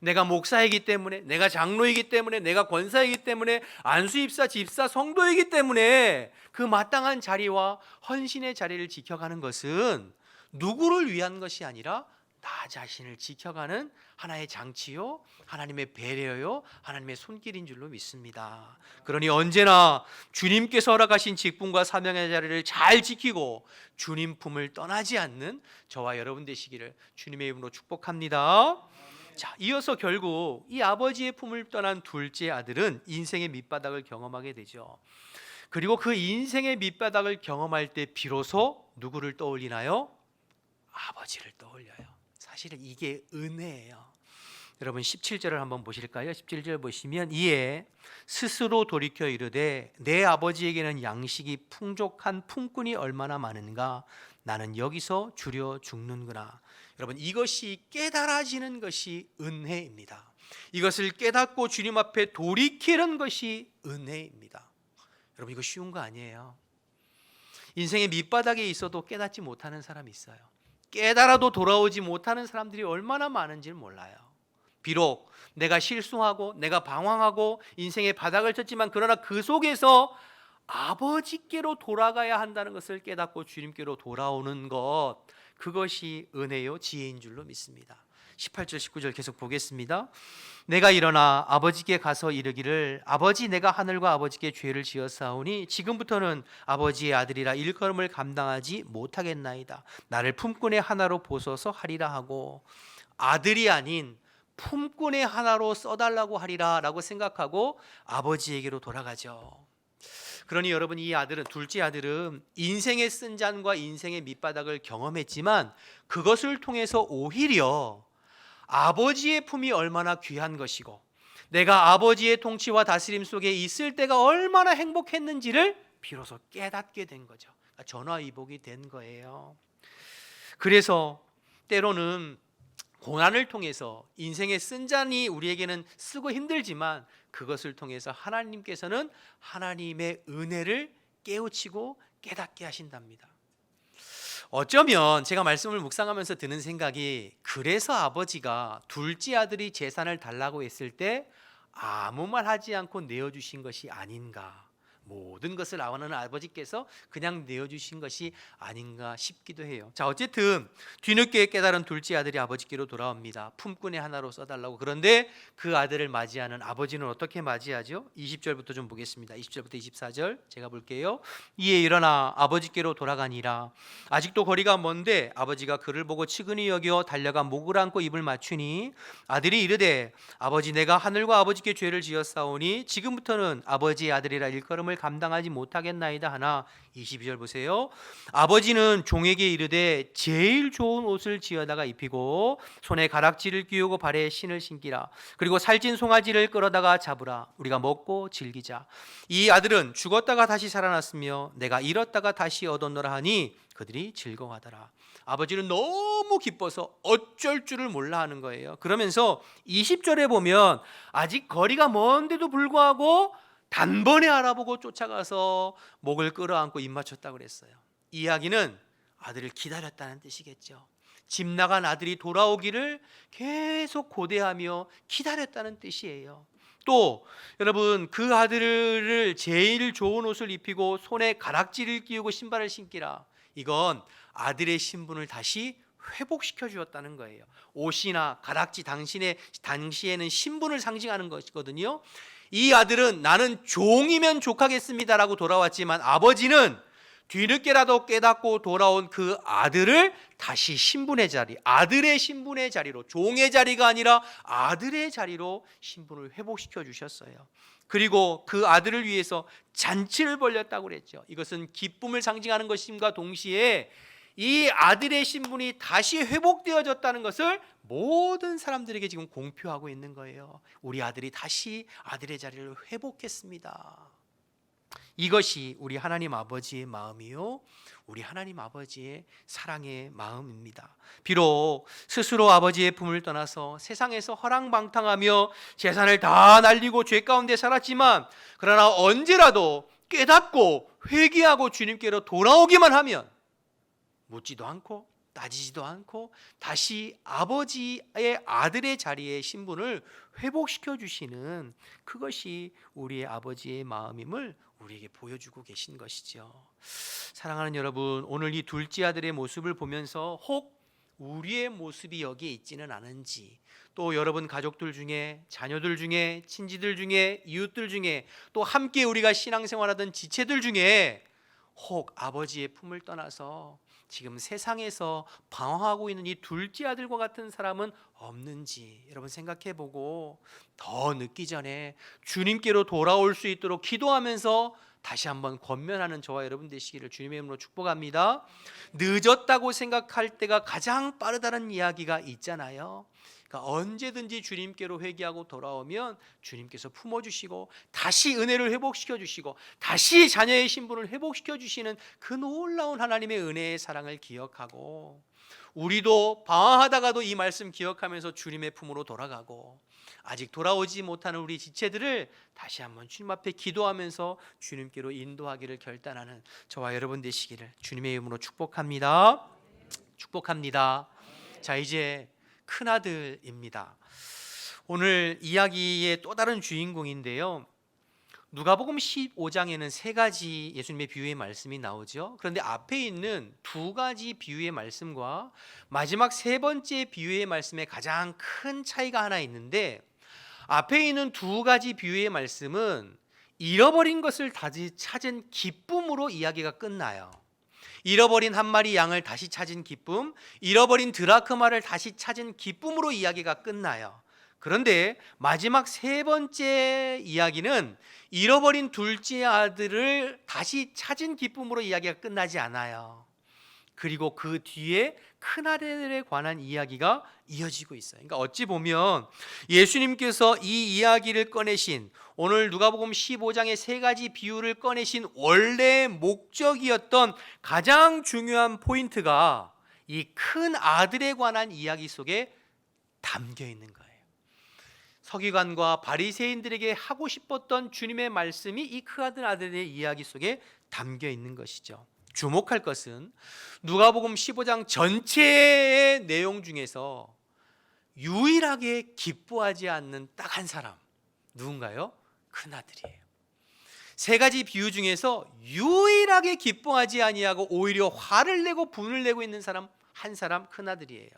내가 목사이기 때문에, 내가 장로이기 때문에, 내가 권사이기 때문에, 안수입사, 집사, 성도이기 때문에 그 마땅한 자리와 헌신의 자리를 지켜가는 것은 누구를 위한 것이 아니라 나 자신을 지켜가는 하나의 장치요, 하나님의 배려요, 하나님의 손길인 줄로 믿습니다. 그러니 언제나 주님께서 허락하신 직분과 사명의 자리를 잘 지키고 주님 품을 떠나지 않는 저와 여러분 되시기를 주님의 이름으로 축복합니다. 자, 이어서 결국 이 아버지의 품을 떠난 둘째 아들은 인생의 밑바닥을 경험하게 되죠. 그리고 그 인생의 밑바닥을 경험할 때 비로소 누구를 떠올리나요? 아버지를 떠올려요. 사실은 이게 은혜예요. 여러분 17절을 한번 보실까요? 17절 보시면 이에 스스로 돌이켜 이르되 내 아버지에게는 양식이 풍족한 품꾼이 얼마나 많은가 나는 여기서 주려 죽는구나. 여러분 이것이 깨달아지는 것이 은혜입니다. 이것을 깨닫고 주님 앞에 돌이키는 것이 은혜입니다. 여러분 이거 쉬운 거 아니에요. 인생의 밑바닥에 있어도 깨닫지 못하는 사람이 있어요. 깨달아도 돌아오지 못하는 사람들이 얼마나 많은지를 몰라요. 비록 내가 실수하고 내가 방황하고 인생의 바닥을 쳤지만 그러나 그 속에서 아버지께로 돌아가야 한다는 것을 깨닫고 주님께로 돌아오는 것, 그것이 은혜요 지혜인 줄로 믿습니다. 18절 19절 계속 보겠습니다. 내가 일어나 아버지께 가서 이르기를 아버지 내가 하늘과 아버지께 죄를 지었사오니 지금부터는 아버지의 아들이라 일컬음을 감당하지 못하겠나이다. 나를 품꾼의 하나로 보소서 하리라 하고 아들이 아닌 품꾼의 하나로 써달라고 하리라 라고 생각하고 아버지에게로 돌아가죠. 그러니 여러분 이 아들은 둘째 아들은 인생의 쓴잔과 인생의 밑바닥을 경험했지만 그것을 통해서 오히려 아버지의 품이 얼마나 귀한 것이고 내가 아버지의 통치와 다스림 속에 있을 때가 얼마나 행복했는지를 비로소 깨닫게 된 거죠. 전화위복이 된 거예요. 그래서 때로는 고난을 통해서 인생의 쓴잔이 우리에게는 쓰고 힘들지만 그것을 통해서 하나님께서는 하나님의 은혜를 깨우치고 깨닫게 하신답니다. 어쩌면 제가 말씀을 묵상하면서 드는 생각이 그래서 아버지가 둘째 아들이 재산을 달라고 했을 때 아무 말 하지 않고 내어주신 것이 아닌가, 모든 것을 아는 아버지께서 그냥 내어주신 것이 아닌가 싶기도 해요. 자, 어쨌든 뒤늦게 깨달은 둘째 아들이 아버지께로 돌아옵니다. 품꾼의 하나로 써달라고. 그런데 그 아들을 맞이하는 아버지는 어떻게 맞이하죠? 20절부터 좀 보겠습니다. 20절부터 24절 제가 볼게요. 이에 일어나 아버지께로 돌아가니라. 아직도 거리가 먼데 아버지가 그를 보고 측은히 여겨 달려가 목을 안고 입을 맞추니 아들이 이르되 아버지 내가 하늘과 아버지께 죄를 지었사오니 지금부터는 아버지의 아들이라 일컬음을 감당하지 못하겠나이다 하나. 22절 보세요. 아버지는 종에게 이르되 제일 좋은 옷을 지어다가 입히고 손에 가락지를 끼우고 발에 신을 신기라. 그리고 살찐 송아지를 끌어다가 잡으라. 우리가 먹고 즐기자. 이 아들은 죽었다가 다시 살아났으며 내가 잃었다가 다시 얻었노라 하니 그들이 즐거워하더라. 아버지는 너무 기뻐서 어쩔 줄을 몰라 하는 거예요. 그러면서 20절에 보면 아직 거리가 먼데도 불구하고 단번에 알아보고 쫓아가서 목을 끌어안고 입 맞췄다고 그랬어요. 이 이야기는 아들을 기다렸다는 뜻이겠죠. 집 나간 아들이 돌아오기를 계속 고대하며 기다렸다는 뜻이에요. 또 여러분 그 아들을 제일 좋은 옷을 입히고 손에 가락지를 끼우고 신발을 신기라. 이건 아들의 신분을 다시 회복시켜 주었다는 거예요. 옷이나 가락지 당시에는 신분을 상징하는 것이거든요. 이 아들은 나는 종이면 족하겠습니다라고 돌아왔지만 아버지는 뒤늦게라도 깨닫고 돌아온 그 아들을 다시 신분의 자리, 아들의 신분의 자리로, 종의 자리가 아니라 아들의 자리로 신분을 회복시켜 주셨어요. 그리고 그 아들을 위해서 잔치를 벌였다고 그랬죠. 이것은 기쁨을 상징하는 것임과 동시에 이 아들의 신분이 다시 회복되어졌다는 것을 모든 사람들에게 지금 공표하고 있는 거예요. 우리 아들이 다시 아들의 자리를 회복했습니다. 이것이 우리 하나님 아버지의 마음이요, 우리 하나님 아버지의 사랑의 마음입니다. 비록 스스로 아버지의 품을 떠나서 세상에서 허랑방탕하며 재산을 다 날리고 죄 가운데 살았지만 그러나 언제라도 깨닫고 회개하고 주님께로 돌아오기만 하면 묻지도 않고 따지지도 않고 다시 아버지의 아들의 자리의 신분을 회복시켜 주시는 그것이 우리의 아버지의 마음임을 우리에게 보여주고 계신 것이죠. 사랑하는 여러분, 오늘 이 둘째 아들의 모습을 보면서 혹 우리의 모습이 여기에 있지는 않은지, 또 여러분 가족들 중에, 자녀들 중에, 친지들 중에, 이웃들 중에, 또 함께 우리가 신앙생활하던 지체들 중에 혹 아버지의 품을 떠나서 지금 세상에서 방황하고 있는 이 둘째 아들과 같은 사람은 없는지 여러분 생각해 보고, 더 늦기 전에 주님께로 돌아올 수 있도록 기도하면서 다시 한번 권면하는 저와 여러분 되시기를 주님의 이름으로 축복합니다. 늦었다고 생각할 때가 가장 빠르다는 이야기가 있잖아요. 그러니까 언제든지 주님께로 회개하고 돌아오면 주님께서 품어주시고 다시 은혜를 회복시켜 주시고 다시 자녀의 신분을 회복시켜 주시는 그 놀라운 하나님의 은혜의 사랑을 기억하고, 우리도 방황하다가도 이 말씀 기억하면서 주님의 품으로 돌아가고, 아직 돌아오지 못하는 우리 지체들을 다시 한번 주님 앞에 기도하면서 주님께로 인도하기를 결단하는 저와 여러분 되시기를 주님의 이름으로 축복합니다. 축복합니다. 자, 이제 큰아들입니다. 오늘 이야기의 또 다른 주인공인데요, 누가복음 15장에는 세 가지 예수님의 비유의 말씀이 나오죠. 그런데 앞에 있는 두 가지 비유의 말씀과 마지막 세 번째 비유의 말씀에 가장 큰 차이가 하나 있는데, 앞에 있는 두 가지 비유의 말씀은 잃어버린 것을 다시 찾은 기쁨으로 이야기가 끝나요. 잃어버린 한 마리 양을 다시 찾은 기쁨, 잃어버린 드라크마를 다시 찾은 기쁨으로 이야기가 끝나요. 그런데 마지막 세 번째 이야기는 잃어버린 둘째 아들을 다시 찾은 기쁨으로 이야기가 끝나지 않아요. 그리고 그 뒤에 큰아들에 관한 이야기가 이어지고 있어요. 그러니까 어찌 보면 예수님께서 이 이야기를 꺼내신, 오늘 누가복음 15장의 세 가지 비유를 꺼내신 원래 목적이었던 가장 중요한 포인트가 이 큰 아들에 관한 이야기 속에 담겨 있는 거예요. 서기관과 바리새인들에게 하고 싶었던 주님의 말씀이 이 큰 아들의 이야기 속에 담겨 있는 것이죠. 주목할 것은 누가복음 15장 전체의 내용 중에서 유일하게 기뻐하지 않는 딱 한 사람, 누군가요? 큰아들이에요. 세 가지 비유 중에서 유일하게 기뻐하지 아니하고 오히려 화를 내고 분을 내고 있는 사람 한 사람, 큰아들이에요.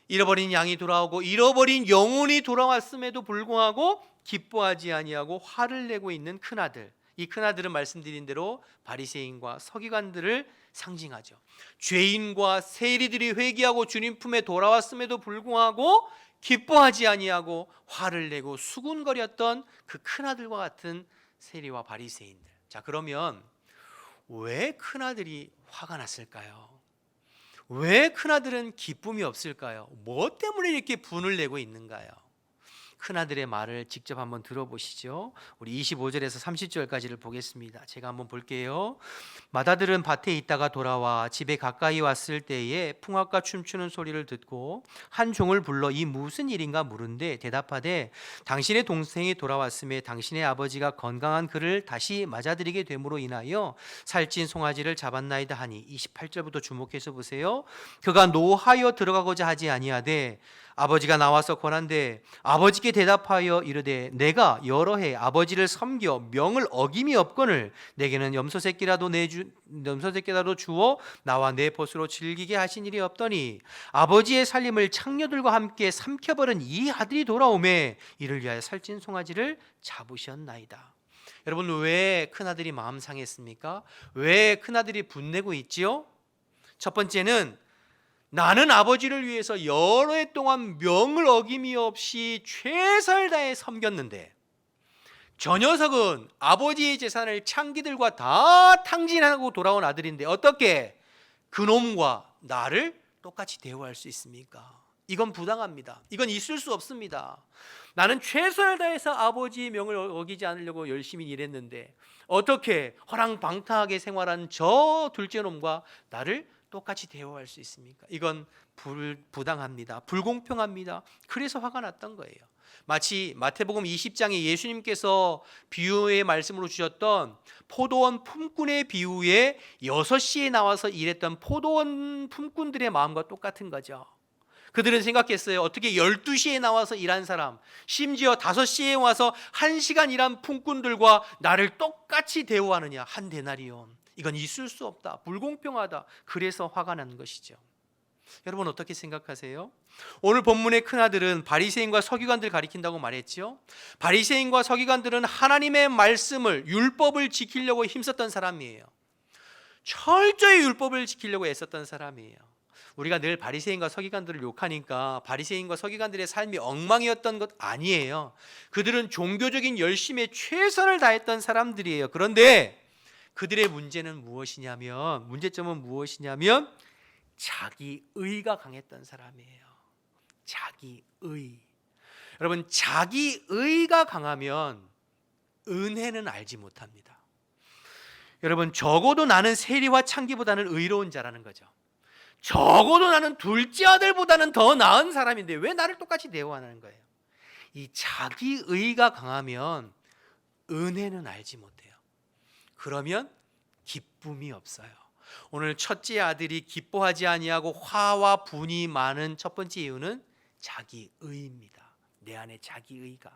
잃어버린 양이 돌아오고 잃어버린 영혼이 돌아왔음에도 불구하고 기뻐하지 아니하고 화를 내고 있는 큰아들. 이 큰아들은 말씀드린 대로 바리새인과 서기관들을 상징하죠. 죄인과 세리들이 회개하고 주님 품에 돌아왔음에도 불구하고 기뻐하지 아니하고 화를 내고 수군거렸던 그 큰아들과 같은 세리와 바리새인들. 자, 그러면 왜 큰아들이 화가 났을까요? 왜 큰아들은 기쁨이 없을까요? 뭐 때문에 이렇게 분을 내고 있는가요? 큰아들의 말을 직접 한번 들어보시죠. 우리 25절에서 30절까지를 보겠습니다. 제가 한번 볼게요. 맏아들은 밭에 있다가 돌아와 집에 가까이 왔을 때에 풍악과 춤추는 소리를 듣고 한 종을 불러 이 무슨 일인가 물은데 대답하되 당신의 동생이 돌아왔음에 당신의 아버지가 건강한 그를 다시 맞아들이게 됨으로 인하여 살찐 송아지를 잡았나이다 하니, 28절부터 주목해서 보세요. 그가 노하여 들어가고자 하지 아니하되 아버지가 나와서 권한대 아버지께 대답하여 이르되 내가 여러 해 아버지를 섬겨 명을 어김이 없거늘 내게는 염소 새끼라도 주어 나와 내 벗으로 즐기게 하신 일이 없더니 아버지의 살림을 창녀들과 함께 삼켜버린 이 아들이 돌아오매 이를 위하여 살찐 송아지를 잡으셨나이다. 여러분, 왜 큰아들이 마음 상했습니까? 왜 큰아들이 분내고 있지요? 첫 번째는 나는 아버지를 위해서 여러 해 동안 명을 어김이 없이 최선을 다해 섬겼는데 저 녀석은 아버지의 재산을 창기들과 다 탕진하고 돌아온 아들인데 어떻게 그놈과 나를 똑같이 대우할 수 있습니까? 이건 부당합니다. 이건 있을 수 없습니다. 나는 최선을 다해서 아버지의 명을 어기지 않으려고 열심히 일했는데 어떻게 허랑방탕하게 생활한 저 둘째 놈과 나를 똑같이 대우할 수 있습니까? 이건 부당합니다. 불공평합니다. 그래서 화가 났던 거예요. 마치 마태복음 20장에 예수님께서 비유의 말씀으로 주셨던 포도원 품꾼의 비유에 6시에 나와서 일했던 포도원 품꾼들의 마음과 똑같은 거죠. 그들은 생각했어요. 어떻게 12시에 나와서 일한 사람, 심지어 5시에 와서 1시간 일한 품꾼들과 나를 똑같이 대우하느냐. 한 데나리온. 이건 있을 수 없다. 불공평하다. 그래서 화가 난 것이죠. 여러분 어떻게 생각하세요? 오늘 본문의 큰아들은 바리새인과 서기관들을 가리킨다고 말했죠. 바리새인과 서기관들은 하나님의 말씀을, 율법을 지키려고 힘썼던 사람이에요. 철저히 율법을 지키려고 애썼던 사람이에요. 우리가 늘 바리새인과 서기관들을 욕하니까 바리새인과 서기관들의 삶이 엉망이었던 것 아니에요. 그들은 종교적인 열심에 최선을 다했던 사람들이에요. 그런데 그들의 문제점은 무엇이냐면 자기의가 강했던 사람이에요. 자기의. 여러분, 자기의가 강하면 은혜는 알지 못합니다. 여러분, 적어도 나는 세리와 창기보다는 의로운 자라는 거죠. 적어도 나는 둘째 아들보다는 더 나은 사람인데 왜 나를 똑같이 대우하는 거예요? 이 자기의가 강하면 은혜는 알지 못해요. 그러면 기쁨이 없어요. 오늘 첫째 아들이 기뻐하지 아니하고 화와 분이 많은 첫 번째 이유는 자기의입니다. 내 안에 자기의가.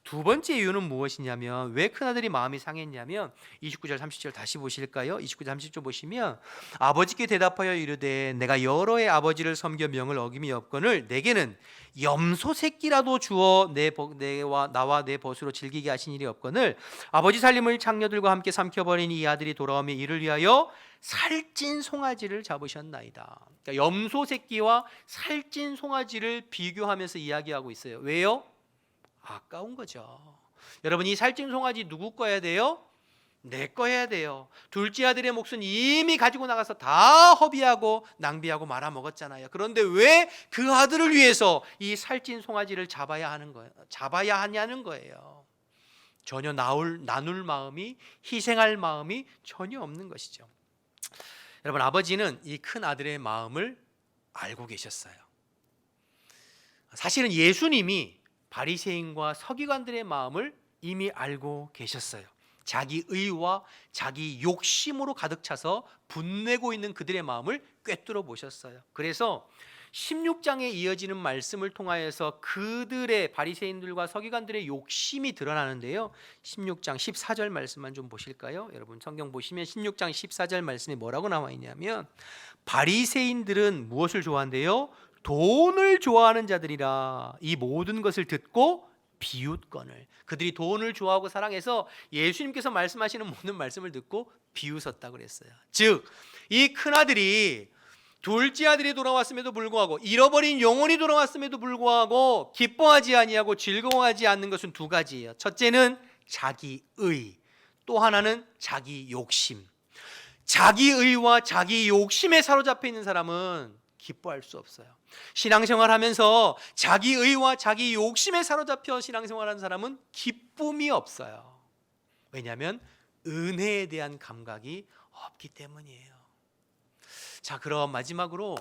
두 번째 이유는 무엇이냐면, 왜 큰아들이 마음이 상했냐면 29절 30절 다시 보실까요? 29절 30절 보시면, 아버지께 대답하여 이르되 내가 여러 해 아버지를 섬겨 명을 어김이 없거늘 내게는 염소 새끼라도 주어 나와 내 벗으로 즐기게 하신 일이 없거늘 아버지 살림을 장녀들과 함께 삼켜버린 이 아들이 돌아오며 이를 위하여 살찐 송아지를 잡으셨나이다. 그러니까 염소 새끼와 살찐 송아지를 비교하면서 이야기하고 있어요. 왜요? 아까운 거죠. 여러분, 이 살찐 송아지 누구 거야 돼요? 내 거 해야 돼요. 둘째 아들의 목 이미 가지고 나가서 다 허비하고 낭비하고 말아먹었잖아요. 그런데 왜 그 아들을 위해서 이 살찐 송아지를 잡아야 하냐는 거예요. 전혀 나눌 마음이, 희생할 마음이 전혀 없는 것이죠. 여러분, 아버지는 이 큰 아들의 마음을 알고 계셨어요. 사실은 예수님이 바리새인과 서기관들의 마음을 이미 알고 계셨어요. 자기 의와 자기 욕심으로 가득 차서 분내고 있는 그들의 마음을 꿰뚫어 보셨어요. 그래서 16장에 이어지는 말씀을 통하여서 그들의, 바리새인들과 서기관들의 욕심이 드러나는데요. 16장 14절 말씀만 좀 보실까요? 여러분 성경 보시면 16장 14절 말씀에 뭐라고 나와 있냐면, 바리새인들은 무엇을 좋아한대요? 돈을 좋아하는 자들이라 이 모든 것을 듣고 비웃거늘. 그들이 돈을 좋아하고 사랑해서 예수님께서 말씀하시는 모든 말씀을 듣고 비웃었다고 그랬어요. 즉, 이 큰아들이, 둘째 아들이 돌아왔음에도 불구하고, 잃어버린 영혼이 돌아왔음에도 불구하고 기뻐하지 아니하고 즐거워하지 않는 것은 두 가지예요. 첫째는 자기의, 또 하나는 자기 욕심. 자기의와 자기 욕심에 사로잡혀 있는 사람은 기뻐할 수 없어요. 신앙생활하면서 자기의와 자기 욕심에 사로잡혀 신앙생활하는 사람은 기쁨이 없어요. 왜냐하면 은혜에 대한 감각이 없기 때문이에요. 자, 그럼 마지막으로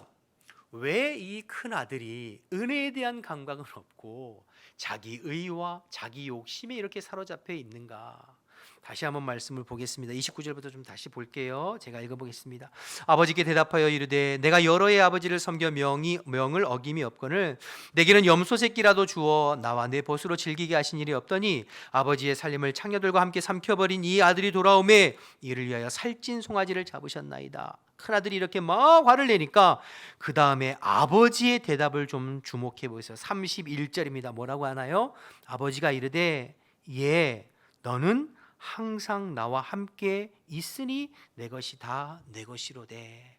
왜 이 큰 아들이 은혜에 대한 감각은 없고 자기의와 자기 욕심에 이렇게 사로잡혀 있는가? 다시 한번 말씀을 보겠습니다. 29절부터 좀 다시 볼게요. 제가 읽어보겠습니다. 아버지께 대답하여 이르되 내가 여러 해 아버지를 섬겨 명을 어김이 없거늘 내게는 염소 새끼라도 주어 나와 내 벗으로 즐기게 하신 일이 없더니 아버지의 살림을 창녀들과 함께 삼켜버린 이 아들이 돌아오매 이를 위하여 살찐 송아지를 잡으셨나이다. 큰아들이 이렇게 막 화를 내니까 그 다음에 아버지의 대답을 좀 주목해 보세요. 31절입니다. 뭐라고 하나요? 아버지가 이르되 예, 너는 항상 나와 함께 있으니 내 것이 다 내 것이로되.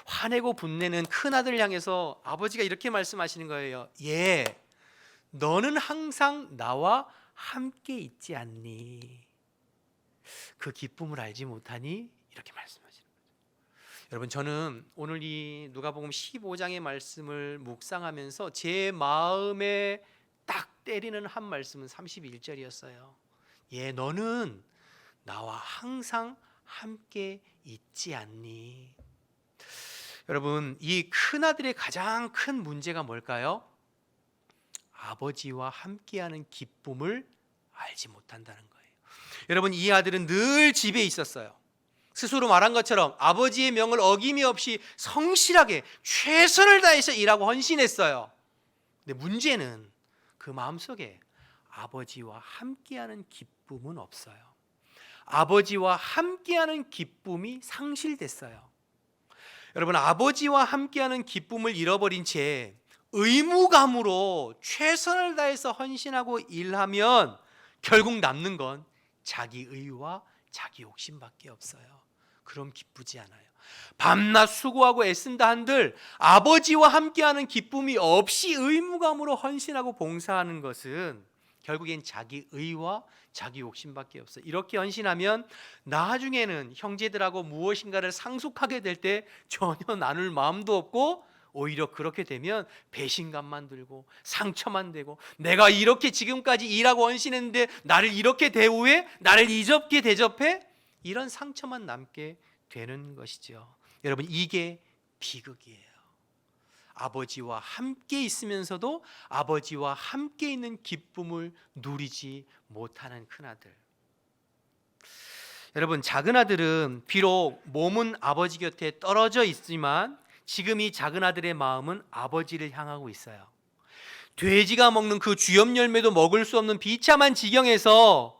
화내고 분내는 큰아들을 향해서 아버지가 이렇게 말씀하시는 거예요. 예, 너는 항상 나와 함께 있지 않니? 그 기쁨을 알지 못하니? 이렇게 말씀하시는 거죠. 여러분, 저는 오늘 이 누가복음 15장의 말씀을 묵상하면서 제 마음에 딱 때리는 한 말씀은 31절이었어요. 예, 너는 나와 항상 함께 있지 않니? 여러분, 이 큰아들의 가장 큰 문제가 뭘까요? 아버지와 함께하는 기쁨을 알지 못한다는 거예요. 여러분, 이 아들은 늘 집에 있었어요. 스스로 말한 것처럼 아버지의 명을 어김이 없이 성실하게 최선을 다해서 일하고 헌신했어요. 근데 문제는 그 마음속에 아버지와 함께하는 기쁨은 없어요. 아버지와 함께하는 기쁨이 상실됐어요. 여러분, 아버지와 함께하는 기쁨을 잃어버린 채 의무감으로 최선을 다해서 헌신하고 일하면 결국 남는 건 자기 의와 자기 욕심밖에 없어요. 그럼 기쁘지 않아요. 밤낮 수고하고 애쓴다 한들 아버지와 함께하는 기쁨이 없이 의무감으로 헌신하고 봉사하는 것은 결국엔 자기 의와 자기 욕심밖에 없어요. 이렇게 헌신하면 나중에는 형제들하고 무엇인가를 상속하게 될 때 전혀 나눌 마음도 없고, 오히려 그렇게 되면 배신감만 들고 상처만 되고, 내가 이렇게 지금까지 일하고 헌신했는데 나를 이렇게 대우해? 나를 이렇게 대접해? 이런 상처만 남게 되는 것이죠. 여러분, 이게 비극이에요. 아버지와 함께 있으면서도 아버지와 함께 있는 기쁨을 누리지 못하는 큰아들. 여러분, 작은 아들은 비록 몸은 아버지 곁에 떨어져 있지만 지금 이 작은 아들의 마음은 아버지를 향하고 있어요. 돼지가 먹는 그 쥐염 열매도 먹을 수 없는 비참한 지경에서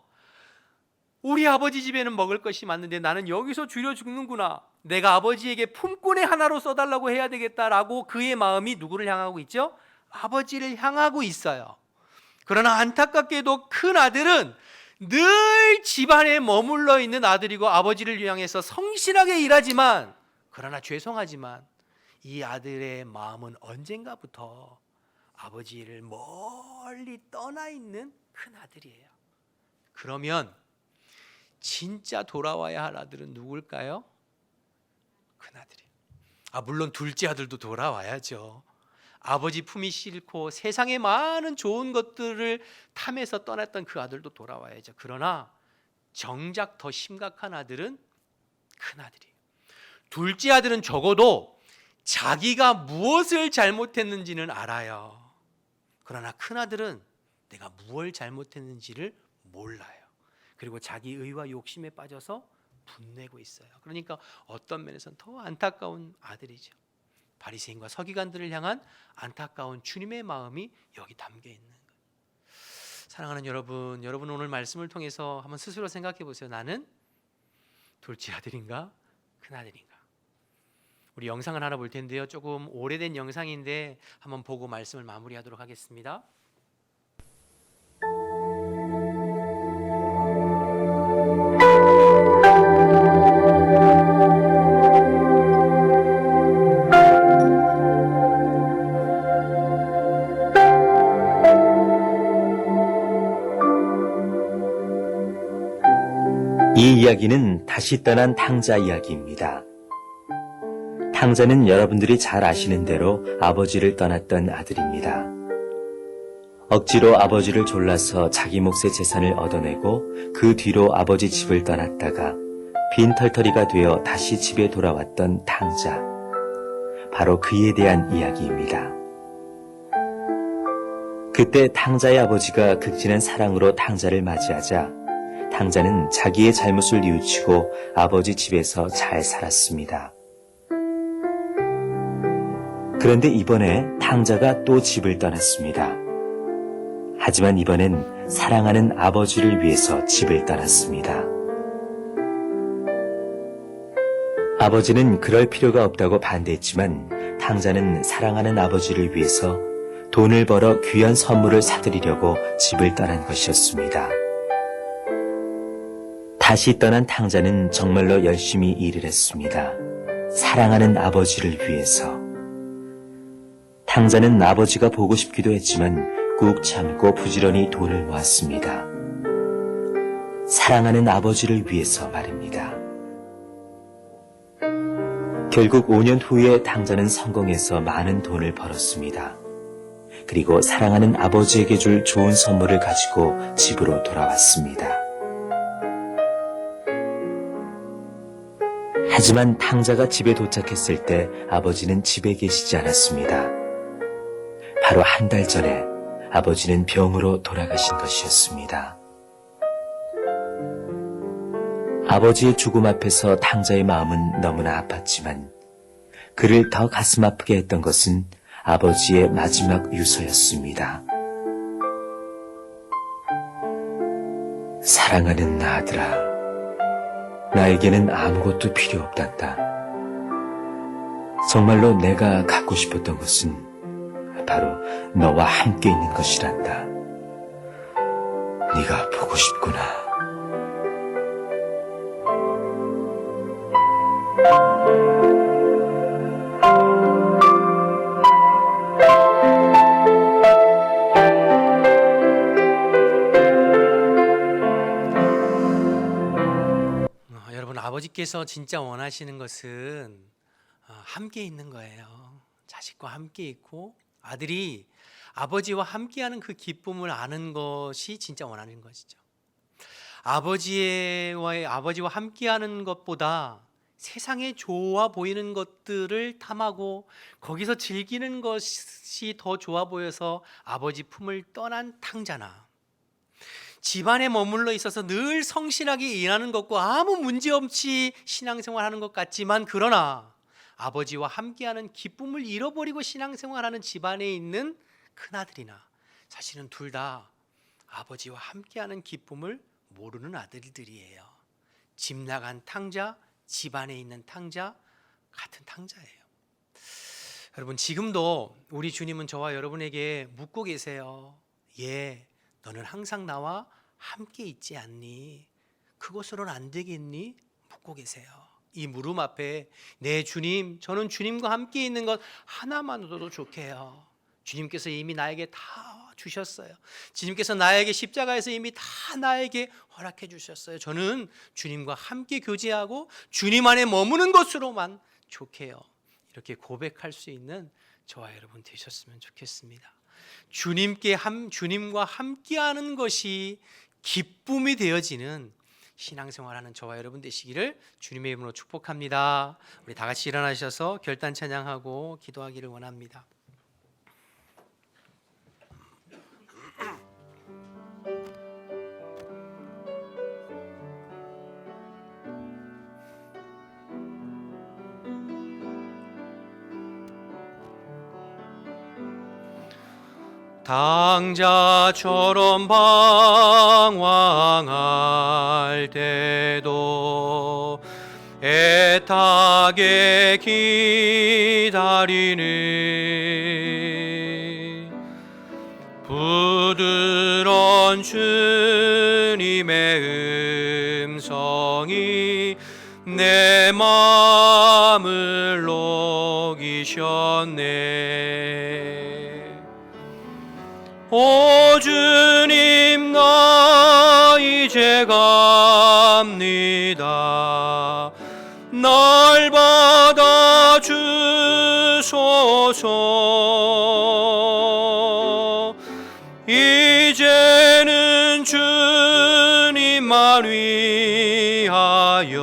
우리 아버지 집에는 먹을 것이 많은데 나는 여기서 줄여 죽는구나, 내가 아버지에게 품꾼의 하나로 써달라고 해야 되겠다라고 그의 마음이 누구를 향하고 있죠? 아버지를 향하고 있어요. 그러나 안타깝게도 큰 아들은 늘 집안에 머물러 있는 아들이고 아버지를 향해서 성실하게 일하지만, 그러나 죄송하지만 이 아들의 마음은 언젠가부터 아버지를 멀리 떠나 있는 큰 아들이에요. 그러면 진짜 돌아와야 할 아들은 누굴까요? 큰 아들이. 물론 둘째 아들도 돌아와야죠. 아버지 품이 싫고 세상의 많은 좋은 것들을 탐해서 떠났던 그 아들도 돌아와야죠. 그러나 정작 더 심각한 아들은 큰 아들이에요. 둘째 아들은 적어도 자기가 무엇을 잘못했는지는 알아요. 그러나 큰 아들은 내가 무엇을 잘못했는지를 몰라요. 그리고 자기 의와 욕심에 빠져서 분내고 있어요. 그러니까 어떤 면에서는 더 안타까운 아들이죠. 바리새인과 서기관들을 향한 안타까운 주님의 마음이 여기 담겨 있는 거예요. 사랑하는 여러분, 여러분 오늘 말씀을 통해서 한번 스스로 생각해 보세요. 나는 둘째 아들인가? 큰 아들인가? 우리 영상을 하나 볼 텐데요. 조금 오래된 영상인데 한번 보고 말씀을 마무리하도록 하겠습니다. 이 이야기는 다시 떠난 탕자 이야기입니다. 탕자는 여러분들이 잘 아시는 대로 아버지를 떠났던 아들입니다. 억지로 아버지를 졸라서 자기 몫의 재산을 얻어내고 그 뒤로 아버지 집을 떠났다가 빈털터리가 되어 다시 집에 돌아왔던 탕자. 바로 그에 대한 이야기입니다. 그때 탕자의 아버지가 극진한 사랑으로 탕자를 맞이하자 탕자는 자기의 잘못을 뉘우치고 아버지 집에서 잘 살았습니다. 그런데 이번에 탕자가 또 집을 떠났습니다. 하지만 이번엔 사랑하는 아버지를 위해서 집을 떠났습니다. 아버지는 그럴 필요가 없다고 반대했지만 탕자는 사랑하는 아버지를 위해서 돈을 벌어 귀한 선물을 사드리려고 집을 떠난 것이었습니다. 다시 떠난 탕자는 정말로 열심히 일을 했습니다. 사랑하는 아버지를 위해서. 탕자는 아버지가 보고 싶기도 했지만 꾹 참고 부지런히 돈을 모았습니다. 사랑하는 아버지를 위해서 말입니다. 결국 5년 후에 탕자는 성공해서 많은 돈을 벌었습니다. 그리고 사랑하는 아버지에게 줄 좋은 선물을 가지고 집으로 돌아왔습니다. 하지만 탕자가 집에 도착했을 때 아버지는 집에 계시지 않았습니다. 바로 한 달 전에 아버지는 병으로 돌아가신 것이었습니다. 아버지의 죽음 앞에서 탕자의 마음은 너무나 아팠지만 그를 더 가슴 아프게 했던 것은 아버지의 마지막 유서였습니다. 사랑하는 아들아, 나에게는 아무것도 필요 없단다. 정말로 내가 갖고 싶었던 것은 바로 너와 함께 있는 것이란다. 네가 보고 싶구나. 여러분, 아버지께서 진짜 원하시는 것은 함께 있는 거예요. 자식과 함께 있고 아들이 아버지와 함께하는 그 기쁨을 아는 것이 진짜 원하는 것이죠. 아버지와 함께하는 것보다 세상에 좋아 보이는 것들을 탐하고 거기서 즐기는 것이 더 좋아 보여서 아버지 품을 떠난 탕자나, 집안에 머물러 있어서 늘 성실하게 일하는 것과 아무 문제없이 신앙생활하는 것 같지만, 그러나 아버지와 함께하는 기쁨을 잃어버리고 신앙생활하는 집안에 있는 큰아들이나, 사실은 둘 다 아버지와 함께하는 기쁨을 모르는 아들들이에요. 집 나간 탕자, 집안에 있는 탕자, 같은 탕자예요. 여러분, 지금도 우리 주님은 저와 여러분에게 묻고 계세요. 예, 너는 항상 나와 함께 있지 않니? 그것으로는 안 되겠니? 묻고 계세요. 이 물음 앞에 네 주님, 저는 주님과 함께 있는 것 하나만으로도 좋게요. 주님께서 이미 나에게 다 주셨어요. 주님께서 나에게 십자가에서 이미 다 나에게 허락해 주셨어요. 저는 주님과 함께 교제하고 주님 안에 머무는 것으로만 좋게요. 이렇게 고백할 수 있는 저와 여러분 되셨으면 좋겠습니다. 주님과 함께하는 것이 기쁨이 되어지는 신앙생활하는 저와 여러분 되시기를 주님의 이름으로 축복합니다. 우리 다 같이 일어나셔서 결단 찬양하고 기도하기를 원합니다. 당자처럼 방황할 때도 애타게 기다리는 부드러운 주님의 음성이 내 마음을 녹이셨네. 오 주님, 나 이제 갑니다. 날 받아 주소서. 이제는 주님만 위하여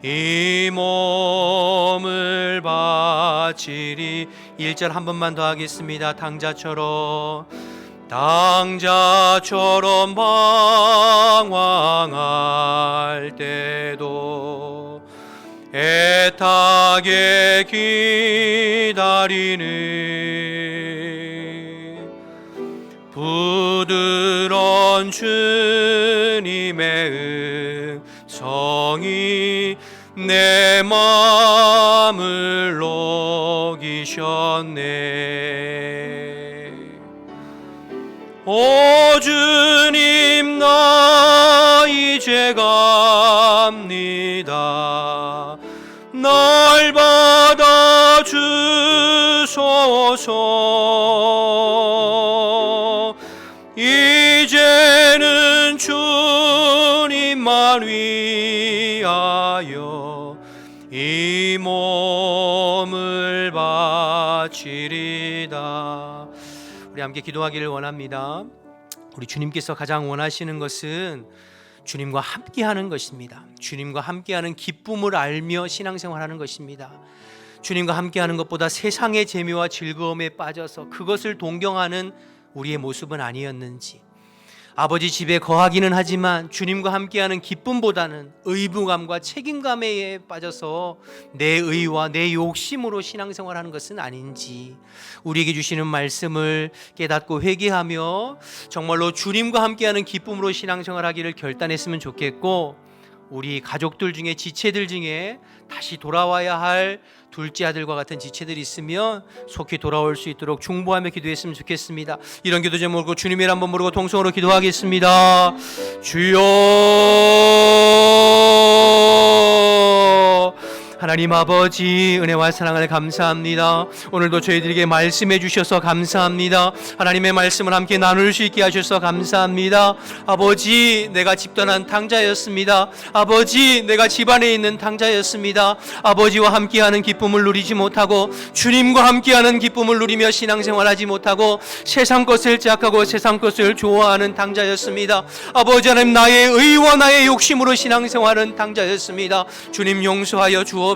이 몸을 바치리. 1절 한 번만 더 하겠습니다. 당자처럼 방황할 때도 애타게 기다리는 부드러운 주님의 음성이 내 마음을 녹이셨네. 오 주님, 나 이제 갑니다. 날 받아 주소서. 이제는 주님만 위하여 이 몸을 바치리다. 우리 함께 기도하기를 원합니다. 우리 주님께서 가장 원하시는 것은 주님과 함께하는 것입니다. 주님과 함께하는 기쁨을 알며 신앙생활하는 것입니다. 주님과 함께하는 것보다 세상의 재미와 즐거움에 빠져서 그것을 동경하는 우리의 모습은 아니었는지, 아버지 집에 거하기는 하지만 주님과 함께하는 기쁨보다는 의무감과 책임감에 빠져서 내 의와 내 욕심으로 신앙생활하는 것은 아닌지 우리에게 주시는 말씀을 깨닫고 회개하며 정말로 주님과 함께하는 기쁨으로 신앙생활하기를 결단했으면 좋겠고, 우리 가족들 중에 지체들 중에 다시 돌아와야 할 둘째 아들과 같은 지체들이 있으면 속히 돌아올 수 있도록 중보하며 기도했으면 좋겠습니다. 이런 기도 제목 모르고 주님을 한번 모르고 통성으로 기도하겠습니다. 주여, 하나님 아버지, 은혜와 사랑을 감사합니다. 오늘도 저희들에게 말씀해 주셔서 감사합니다. 하나님의 말씀을 함께 나눌 수 있게 하셔서 감사합니다. 아버지, 내가 집단한 탕자였습니다. 아버지, 내가 집안에 있는 탕자였습니다. 아버지와 함께하는 기쁨을 누리지 못하고 주님과 함께하는 기쁨을 누리며 신앙생활하지 못하고 세상 것을 짝하고 세상 것을 좋아하는 탕자였습니다. 아버지 하나님, 나의 의와 나의 욕심으로 신앙생활은 탕자였습니다. 주님 용서하여 주옵소서.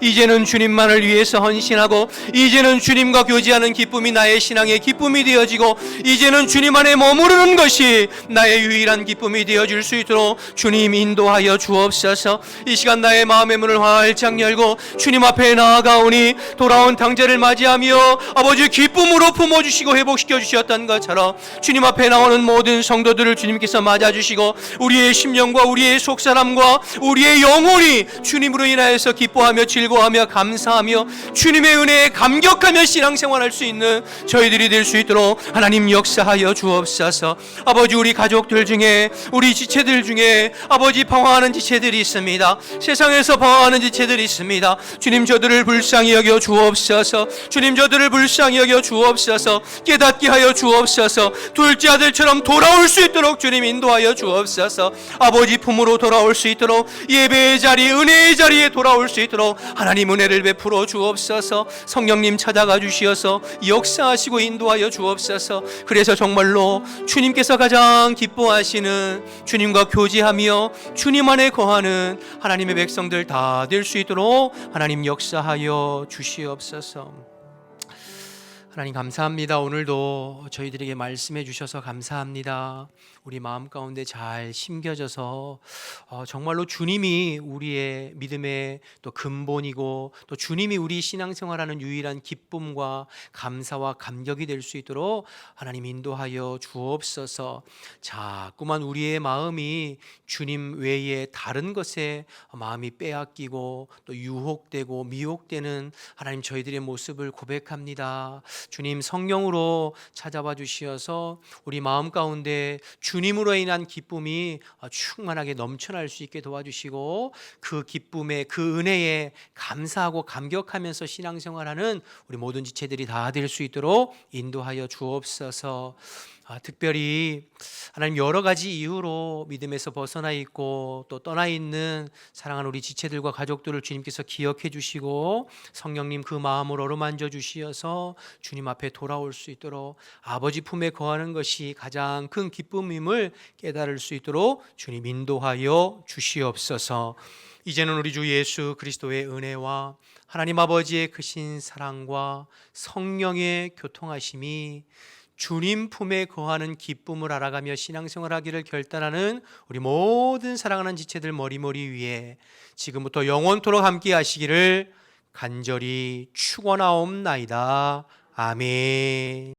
이제는 주님만을 위해서 헌신하고 이제는 주님과 교제하는 기쁨이 나의 신앙의 기쁨이 되어지고 이제는 주님 안에 머무르는 것이 나의 유일한 기쁨이 되어질 수 있도록 주님 인도하여 주옵소서. 이 시간 나의 마음의 문을 활짝 열고 주님 앞에 나아가오니 돌아온 탕자를 맞이하며 아버지 기쁨으로 품어주시고 회복시켜 주셨던 것처럼 주님 앞에 나오는 모든 성도들을 주님께서 맞아주시고 우리의 심령과 우리의 속사람과 우리의 영혼이 주님으로 인하여서 기뻐하며 즐거워하며 감사하며 주님의 은혜에 감격하며 신앙생활할 수 있는 저희들이 될 수 있도록 하나님 역사하여 주옵소서. 아버지, 우리 가족들 중에 우리 지체들 중에 아버지 방황하는 지체들이 있습니다. 세상에서 방황하는 지체들이 있습니다. 주님, 저들을 불쌍히 여겨 주옵소서. 주님, 저들을 불쌍히 여겨 주옵소서. 깨닫게 하여 주옵소서. 둘째 아들처럼 돌아올 수 있도록 주님 인도하여 주옵소서. 아버지 품으로 돌아올 수 있도록 예배의 자리, 은혜의 자리에 돌아올 수 있도록 하나님 은혜를 베풀어 주옵소서. 성령님 찾아가 주시어서 역사하시고 인도하여 주옵소서. 그래서 정말로 주님께서 가장 기뻐하시는 주님과 교제하며 주님 안에 거하는 하나님의 백성들 다 될 수 있도록 하나님 역사하여 주시옵소서. 하나님 감사합니다. 오늘도 저희들에게 말씀해 주셔서 감사합니다. 우리 마음 가운데 잘 심겨져서 정말로 주님이 우리의 믿음의 또 근본이고 또 주님이 우리 신앙생활하는 유일한 기쁨과 감사와 감격이 될 수 있도록 하나님 인도하여 주옵소서. 자꾸만 우리의 마음이 주님 외에 다른 것에 마음이 빼앗기고 또 유혹되고 미혹되는 하나님 저희들의 모습을 고백합니다. 주님, 성령으로 찾아와 주시어서 우리 마음 가운데 주님으로 인한 기쁨이 충만하게 넘쳐날 수 있게 도와주시고 그 기쁨에, 그 은혜에 감사하고 감격하면서 신앙생활하는 우리 모든 지체들이 다 될 수 있도록 인도하여 주옵소서. 특별히 하나님 여러 가지 이유로 믿음에서 벗어나 있고 또 떠나 있는 사랑하는 우리 지체들과 가족들을 주님께서 기억해 주시고 성령님 그 마음을 어루만져 주시어서 주님 앞에 돌아올 수 있도록 아버지 품에 거하는 것이 가장 큰 기쁨임을 깨달을 수 있도록 주님 인도하여 주시옵소서. 이제는 우리 주 예수 그리스도의 은혜와 하나님 아버지의 크신 사랑과 성령의 교통하심이 주님 품에 거하는 기쁨을 알아가며 신앙생활하기를 결단하는 우리 모든 사랑하는 지체들 머리머리 위에 지금부터 영원토록 함께 하시기를 간절히 축원하옵나이다. 아멘.